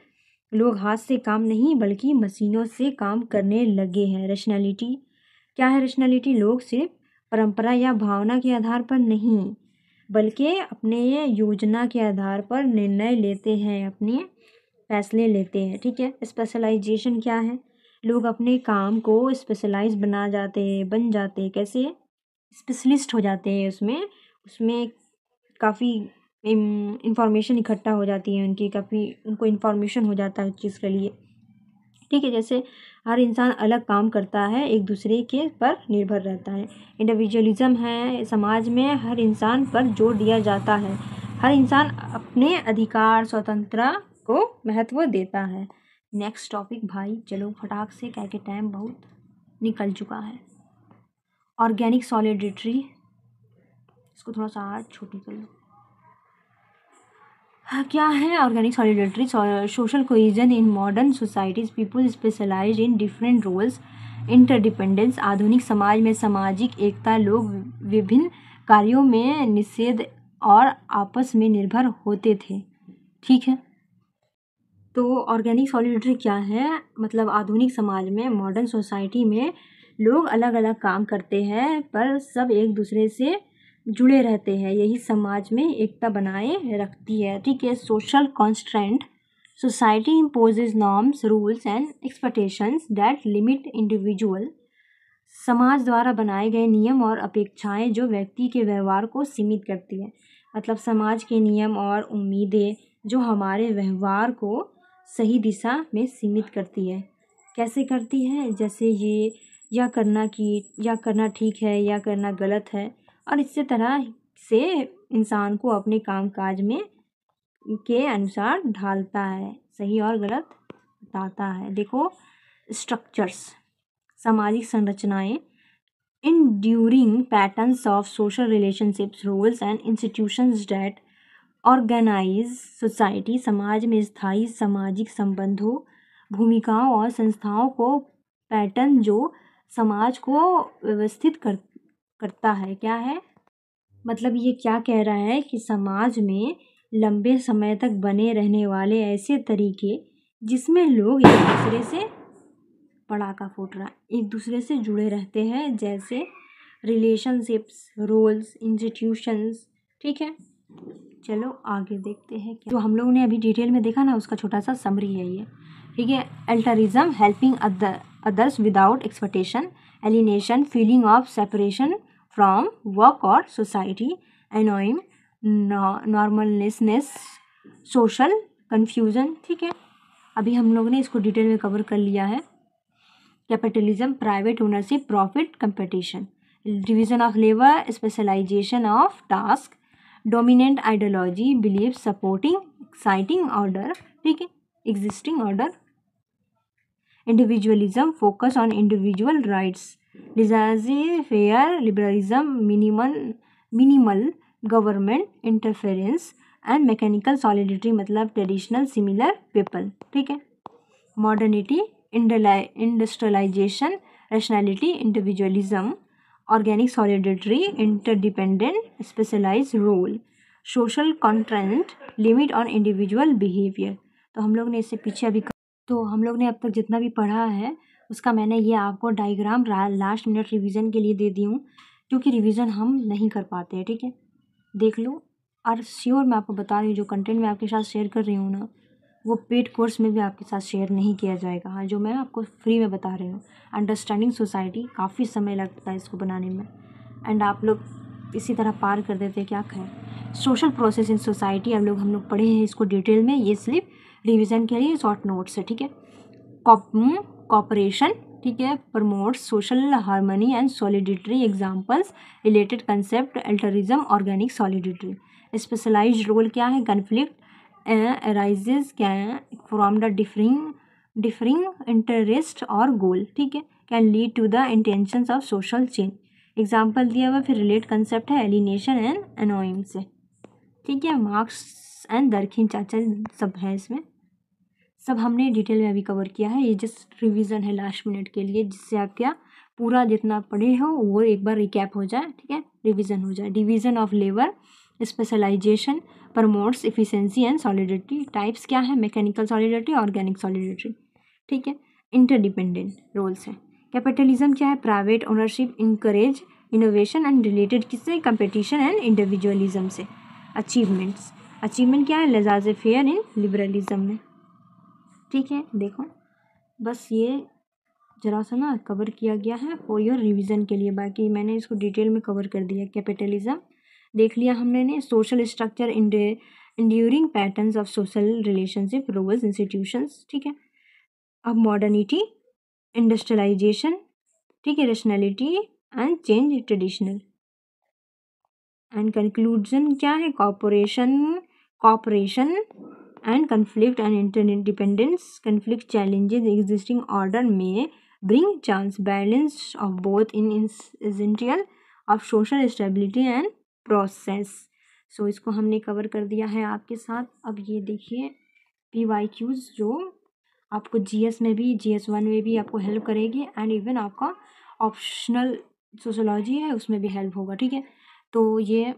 लोग हाथ से काम नहीं बल्कि मशीनों से काम करने लगे हैं। रैशनैलिटी, क्या है रैशनैलिटी, लोग सिर्फ परंपरा या भावना के आधार पर नहीं बल्कि अपने योजना के आधार पर निर्णय लेते हैं, अपने फैसले लेते हैं। ठीक है, स्पेशलाइजेशन क्या है, लोग अपने काम को स्पेशलाइज बन जाते, कैसे स्पेशलिस्ट हो जाते हैं, उसमें काफ़ी इंफॉर्मेशन इकट्ठा हो जाती है उनकी, काफ़ी उनको इन्फॉर्मेशन हो जाता है उस चीज़ के लिए। ठीक है, जैसे हर इंसान अलग काम करता है, एक दूसरे के पर निर्भर रहता है। इंडिविजुअलिज्म है, समाज में हर इंसान पर जोर दिया जाता है, हर इंसान अपने अधिकार स्वतंत्रता को महत्व देता है। नेक्स्ट टॉपिक भाई, चलो फटाक से, क्या के टाइम बहुत निकल चुका है। ऑर्गेनिक सॉलिडिटी, इसको थोड़ा सा आज छोटी कर लो। क्या है organic solidarity, social cohesion in modern societies, people specialize in different roles, interdependence. आधुनिक समाज में सामाजिक एकता, लोग विभिन्न कार्यों में निषेध और आपस में निर्भर होते थे। ठीक है, तो ऑर्गेनिक सॉलिडिटी क्या है, मतलब आधुनिक समाज में, मॉडर्न सोसाइटी में लोग अलग अलग काम करते हैं पर सब एक दूसरे से जुड़े रहते हैं, यही समाज में एकता बनाए रखती है। ठीक है, social constraint, society imposes norms, rules and expectations that limit individual. समाज द्वारा बनाए गए नियम और अपेक्षाएं जो व्यक्ति के व्यवहार को सीमित करती है। मतलब समाज के नियम और उम्मीदें जो हमारे व्यवहार को सही दिशा में सीमित करती है। कैसे करती है, जैसे ये या करना ठीक है या करना गलत है, और इसी तरह से इंसान को अपने कामकाज में के अनुसार ढालता है, सही और गलत बताता है। देखो, स्ट्रक्चर्स, सामाजिक संरचनाएं, enduring patterns of social relationships, roles and institutions that organize society। समाज में स्थायी सामाजिक संबंधों, भूमिकाओं और संस्थाओं को पैटर्न जो समाज को व्यवस्थित करता है। क्या है, मतलब ये क्या कह रहा है कि समाज में लंबे समय तक बने रहने वाले ऐसे तरीके जिसमें लोग एक दूसरे से, पड़ाका फूट रहा, एक दूसरे से जुड़े रहते हैं, जैसे रिलेशनशिप्स, रोल्स, इंस्टीट्यूशंस। ठीक है, चलो आगे देखते हैं। जो हम लोगों ने अभी डिटेल में देखा ना, उसका छोटा सा समरी है ये। ठीक है, altruism, helping others without expectation, alienation, feeling of separation from work और society, anomie, normlessness, social confusion. ठीक है, अभी हम लोगों ने इसको डिटेल में कवर कर लिया है। Capitalism, private ownership, profit competition, division of labour, specialisation of task, dominant ideology, believe supporting exciting order, ठीक है, existing order, individualism, focus on individual rights, laissez faire liberalism, minimal government interference and mechanical solidity, मतलब traditional similar people. ठीक है, modernity, industrialisation, rationality, individualism, organic solidity, interdependent specialise role, social constraint, limit on individual behaviour. तो हम लोग ने इससे पीछे अभी, तो हम लोग ने अब तक जितना भी पढ़ा है उसका मैंने ये आपको डायग्राम लास्ट मिनट रिवीजन के लिए दे दी हूँ। क्योंकि रिवीजन हम नहीं कर पाते हैं, ठीक है। देख लो, और श्योर मैं आपको बता रही हूँ, जो कंटेंट मैं आपके साथ शेयर कर रही हूँ ना, वो पेड कोर्स में भी आपके साथ शेयर नहीं किया जाएगा। हाँ, जो मैं आपको फ्री में बता रही हूँ। अंडरस्टैंडिंग सोसाइटी, काफ़ी समय लगता है इसको बनाने में, एंड आप लोग इसी तरह पार कर देते हैं, क्या कहें। सोशल प्रोसेस इन सोसाइटी, हम लोग पढ़े हैं इसको डिटेल में, ये सिर्फ रिवीजन के लिए शॉर्ट नोट्स है, ठीक है। कॉपरेशन, ठीक है, promotes social harmony and solidity. Examples, related concept, altruism, organic solidity. Specialised role क्या है, conflict arises from the differing interest और गोल, ठीक है, can lead to the intentions of social change. Example दिया हुआ, फिर रिलेट कंसेप्ट है alienation and anomie से, ठीक है। मार्क्स एंड दरखिन चाचा सब है इसमें, सब हमने डिटेल में अभी कवर किया है। ये जस्ट रिवीजन है लास्ट मिनट के लिए, जिससे आप क्या पूरा जितना पढ़े हो वो एक बार रिकैप हो जाए, ठीक है, रिवीजन हो जाए। Division of labour, specialization, promotes efficiency and solidarity. Types क्या है, मैकेनिकल सॉलिडिटी, ऑर्गेनिक सॉलिडिटी, ठीक है। इंटरडिपेंडेंट रोल्स है। कैपिटलिज्म क्या है, private ownership, encourage innovation and related किससे, कंपटीशन एंड इंडिविजुअलिज्म से। अचीवमेंट्स, अचीवमेंट क्या है, लेज़ार फेयर इन लिबरलिज्म में, ठीक है। देखो बस ये जरा सा ना कवर किया गया है फॉर योर रिवीजन के लिए, बाकी मैंने इसको डिटेल में कवर कर दिया। कैपिटलिज्म देख लिया हमने ने, social structure, enduring patterns of social relationship, rules, institutions, ठीक है। अब मॉडर्निटी, इंडस्ट्रियलाइजेशन, ठीक है, rationality and change, traditional and conclusion क्या है, corporation and conflict and interdependence. Conflict challenges existing order may bring chance balance of both in essential of social stability and process. So इसको हमने cover कर दिया है आपके साथ। अब ये देखिए PYQs जो आपको GS में भी, GS1 में भी आपको हेल्प करेगी, एंड इवन आपका ऑप्शनल सोशोलॉजी है उसमें भी हेल्प होगा, ठीक है। तो ये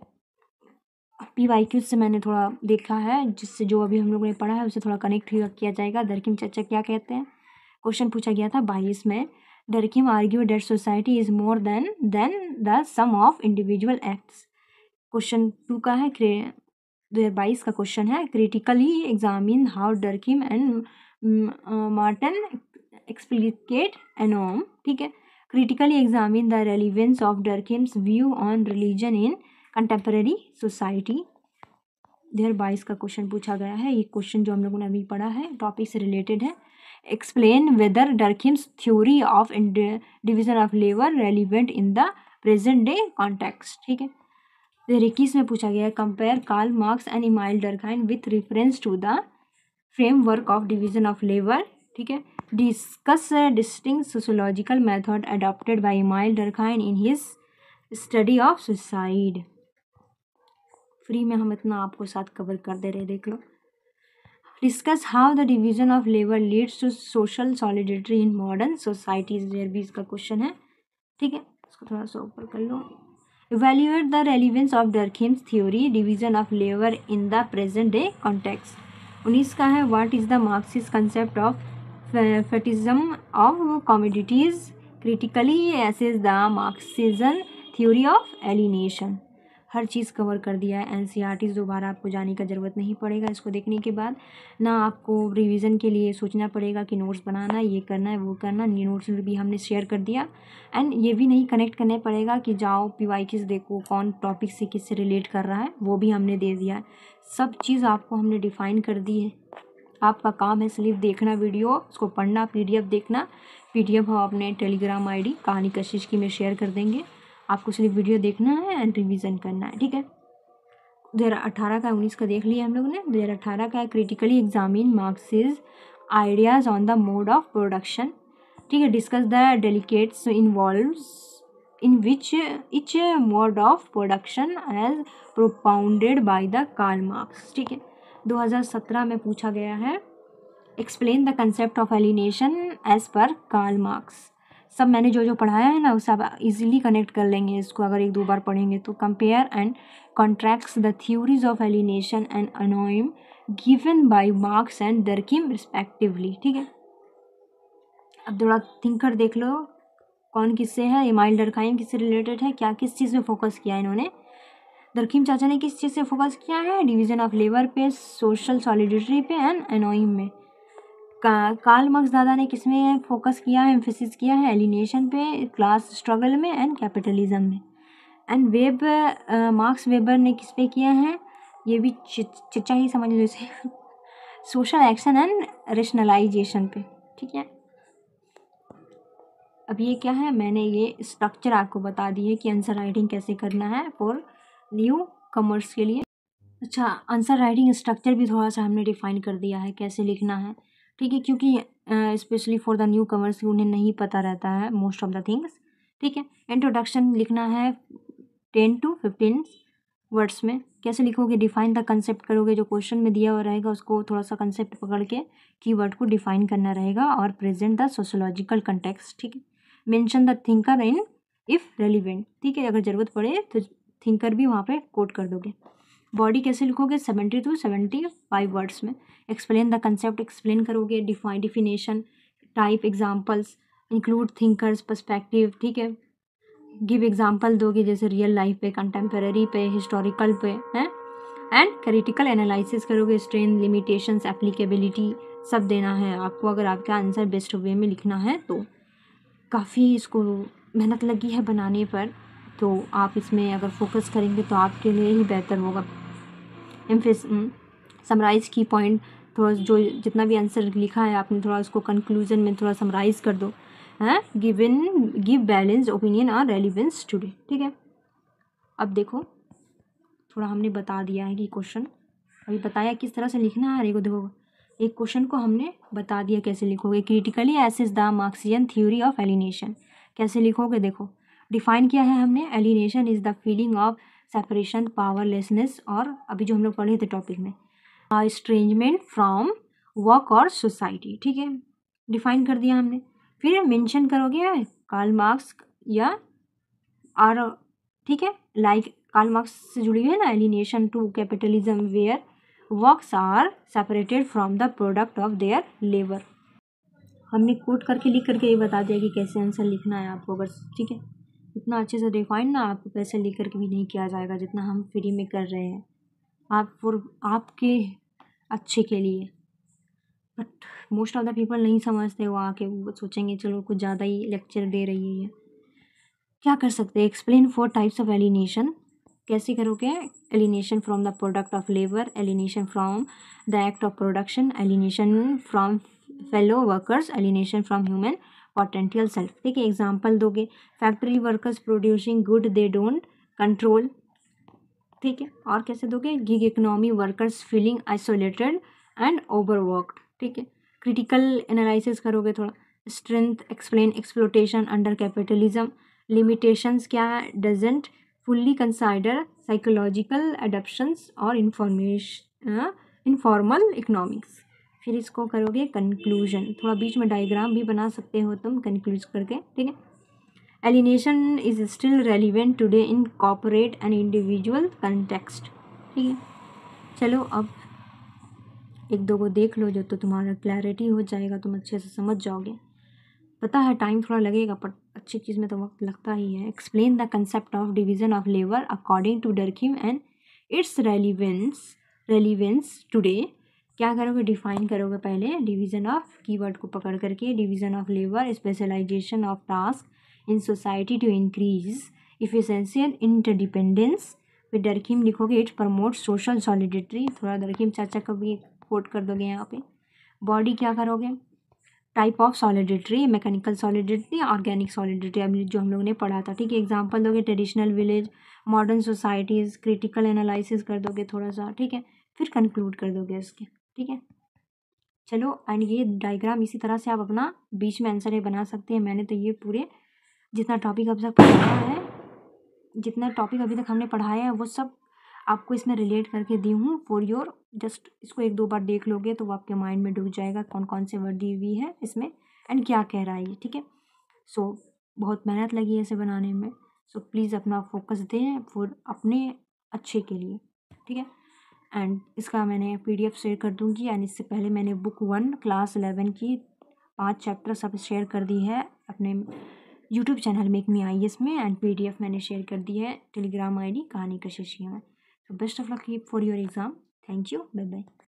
PYQ से मैंने थोड़ा देखा है, जिससे जो अभी हम लोगों ने पढ़ा है उसे थोड़ा कनेक्ट किया जाएगा। दरकिम चाचा क्या कहते हैं, क्वेश्चन पूछा गया था 22 में। Durkheim argue that society is more than the sum of individual acts. Question 2 का है, 2022 का क्वेश्चन है, critically examine how Durkheim and Merton explicate anomie, ठीक है। Critically examine the relevance of Durkheim's view on religion in contemporary society. 2022 का question पूछा गया है, ये क्वेश्चन जो हम लोगों ने अभी पढ़ा है टॉपिक से रिलेटेड है। Explain whether Durkheim's theory of division of labour relevant in the present day context, ठीक है। 2021 में पूछा गया है, compare Karl Marx and Emile Durkheim with reference to the framework of division of labour, ठीक है। Discuss distinct sociological method adopted by Emile Durkheim in his study of suicide. Free में हम इतना आपको साथ कवर कर दे रहे, देख लो। Discuss how the division of labour leads to social solidity in modern societies. 2020 का क्वेश्चन है, ठीक है, इसको थोड़ा सा ऊपर कर लो। Evaluate the relevance of Durkheim's theory division of labour in the present day context. 19 का है, what is the Marxist concept of fetishism of commodities. Critically assess the Marxism theory of alienation. हर चीज़ कवर कर दिया है। NCERT दोबारा आपको जाने का ज़रूरत नहीं पड़ेगा। इसको देखने के बाद ना आपको रिवीजन के लिए सोचना पड़ेगा कि नोट्स बनाना, ये करना है, वो करना। नोट्स भी हमने शेयर कर दिया, एंड ये भी नहीं कनेक्ट करना पड़ेगा कि जाओ PYQs देखो कौन टॉपिक से किससे रिलेट कर रहा है, वो भी हमने दे दिया है। सब चीज़ आपको हमने डिफ़ाइन कर दी है। आपका काम है सिर्फ देखना वीडियो, उसको पढ़ना, PDF देखना। PDF हम अपने टेलीग्राम ID कहानी कशिश की में शेयर कर देंगे। आपको सिर्फ वीडियो देखना है एंड रिवीजन करना है, ठीक है। 2018 का 19 का देख लिया हम लोगों ने। 2018 का critically examine Marx's ideas on the mode of production, ठीक है। Discuss the dialectics involves in which each mode of production as propounded by the Karl Marx, ठीक है। 2017 में पूछा गया है, explain the concept of alienation as पर Karl Marx. सब मैंने जो जो पढ़ाया है ना वो सब इजीली कनेक्ट कर लेंगे इसको अगर 1-2 बार पढ़ेंगे तो। Compare and contracts the theories of alienation and anomie given by Marx and Durkheim respectively, ठीक है। अब थोड़ा थिंकर देख लो, कौन किससे है, इमाइल डरखाइम किससे रिलेटेड है, क्या किस चीज़ में फोकस किया इन्होंने। दरखीम चाचा ने किस चीज़ से फोकस किया है, डिवीज़न ऑफ लेबर पे, सोशल सॉलिडिटी पे एंड एनोइम में। कार्ल मार्क्स दादा ने किस में फोकस किया है, एम्फेसिस किया है, एलिनेशन पे, क्लास स्ट्रगल में एंड कैपिटलिज्म में। एंड मार्क्स वेबर ने किस पे किया है, ये भी चिच्चा ही समझ लो इसे, सोशल एक्शन एंड रेशनलाइजेशन पे, ठीक है। अब ये क्या है, मैंने ये स्ट्रक्चर आपको बता दी है कि आंसर राइटिंग कैसे करना है फॉर न्यू कमर्स के लिए। अच्छा, आंसर राइटिंग स्ट्रक्चर भी थोड़ा सा हमने डिफाइन कर दिया है कैसे लिखना है, ठीक है, क्योंकि specially for the new commerce उन्हें नहीं पता रहता है मोस्ट ऑफ द थिंग्स, ठीक है। इंट्रोडक्शन लिखना है 10 to 15 वर्ड्स में। कैसे लिखोगे, डिफाइन द कंसेप्ट करोगे, जो क्वेश्चन में दिया हुआ रहेगा उसको थोड़ा सा कंसेप्ट पकड़ के कीवर्ड को डिफाइन करना रहेगा, और प्रेजेंट द सोशियोलॉजिकल कंटेक्स्ट, ठीक है। Mention the thinker in if relevant, ठीक है, अगर ज़रूरत पड़े तो थिंकर भी वहाँ पे कोट कर दोगे। बॉडी कैसे लिखोगे, 70 to 75 वर्ड्स में। एक्सप्लेन द कंसेप्ट, एक्सप्लेन करोगे, definition, type, examples, include thinkers, perspective, ठीक है। गिव एग्जाम्पल दोगे जैसे रियल लाइफ पे, कंटेम्पररी पे, हिस्टोरिकल पे, हैं। एंड क्रिटिकल एनालिसिस करोगे, स्ट्रेंथ, लिमिटेशंस, एप्लीकेबिलिटी सब देना है आपको, अगर आपका आंसर बेस्ट वे में लिखना है तो। काफ़ी इसको मेहनत लगी है बनाने पर, तो आप इसमें अगर फोकस करेंगे तो आपके लिए ही बेहतर होगा। समराइज़ की पॉइंट, थोड़ा जो जितना भी आंसर लिखा है आपने थोड़ा उसको कंक्लूजन में थोड़ा समराइज़ कर दो, हैं। गिव बैलेंस ओपिनियन और रेलिवेंस टुडे, ठीक है। अब देखो थोड़ा हमने बता दिया है कि क्वेश्चन अभी बताया किस तरह से लिखना है। देखो एक क्वेश्चन को हमने बता दिया कैसे लिखोगे। Critically assess the Marxian theory of alienation, कैसे लिखोगे देखो। डिफाइन किया है हमने, alienation is the feeling of separation, powerlessness, और अभी जो हम लोग पढ़े थे टॉपिक में एस्ट्रेंजमेंट फ्रॉम वर्क और सोसाइटी, ठीक है, डिफाइन कर दिया हमने। फिर मेंशन करोगे कार्ल मार्क्स या और, ठीक है, लाइक कार्ल मार्क्स से जुड़ी हुई है ना, alienation to capitalism where works are separated from the product of their labour. हमने कोट करके लिख करके ये बता दिया कि कैसे आंसर लिखना है आपको, बस, ठीक है। इतना अच्छे से डिफाइन ना आपको पैसे लिख करके भी नहीं किया जाएगा जितना हम फ्री में कर रहे हैं, आपके अच्छे के लिए। But most of the people नहीं समझते, वो आके वो सोचेंगे चलो कुछ ज़्यादा ही लेक्चर दे रही है। क्या कर सकते हैं, एक्सप्लेन 4 टाइप्स ऑफ एलिनेशन, कैसे करोगे। Alienation from the product of labour, alienation from the act of production, alienation from fellow workers, alienation from human potential self, ठीक है। एग्जाम्पल दोगे, factory workers producing good they don't control, ठीक है। और कैसे दोगे, gig economy workers feeling isolated and overworked, ठीक है। क्रिटिकल एनालिसिस करोगे थोड़ा, strength explain exploitation under capitalism, limitations क्या है, डजेंट फुल्ली कंसाइडर साइकोलॉजिकल एडप्शंस और इनफॉर्मल इकोनॉमिक्स। फिर इसको करोगे कंक्लूजन, थोड़ा बीच में डायग्राम भी बना सकते हो तुम कंक्लूज करके, ठीक है। Alienation is still relevant today in corporate and individual context, ठीक है। चलो अब एक दो को देख लो जो तो तुम्हारा क्लैरिटी हो जाएगा, तुम अच्छे से समझ जाओगे। पता है टाइम थोड़ा लगेगा पर अच्छी चीज़ में तो वक्त लगता ही है। Explain the concept of division of labour according to Durkheim and its relevance today. क्या करोगे, डिफाइन करोगे पहले डिवीजन ऑफ, कीवर्ड को पकड़ करके, division of labour, specialisation of task in society to increase efficiency and interdependence. फिर Durkheim लिखोगे, it promotes social solidity, थोड़ा डर्कीम चाचा का भी कोट कर दोगे यहाँ पे। बॉडी क्या करोगे, type of solidity, mechanical solidity, organic solidity, अभी जो हम लोग ने पढ़ा था, ठीक है। एग्जांपल दोगे, traditional village, modern societies, critical analysis कर दोगे थोड़ा सा, ठीक है। फिर कंक्लूड कर दोगे इसके, ठीक है। चलो एंड ये डायग्राम इसी तरह से आप अपना बीच में आंसर ये बना सकते हैं। मैंने तो ये पूरे जितना टॉपिक अब तक पढ़ाया है, जितना टॉपिक अभी तक हमने पढ़ाया है वो सब आपको इसमें रिलेट करके दी हूँ फॉर योर, जस्ट इसको 1-2 बार देख लोगे तो वो आपके माइंड में डूब जाएगा कौन कौन से वर्ड दी हुई है इसमें एंड क्या कह रहा है ये, ठीक है। सो बहुत मेहनत लगी है इसे बनाने में, सो प्लीज़ अपना फोकस दें फॉर अपने अच्छे के लिए, ठीक है। एंड इसका मैंने PDF शेयर कर दूँगी, एंड इससे पहले मैंने बुक 1 क्लास 11 की 5 चैप्टर सब शेयर कर दी है अपने YouTube channel make me IAS में, एंड PDF मैंने शेयर कर दी है टेलीग्राम ID कहानी कशिश में। तो best of luck for your exam. Thank you, bye bye.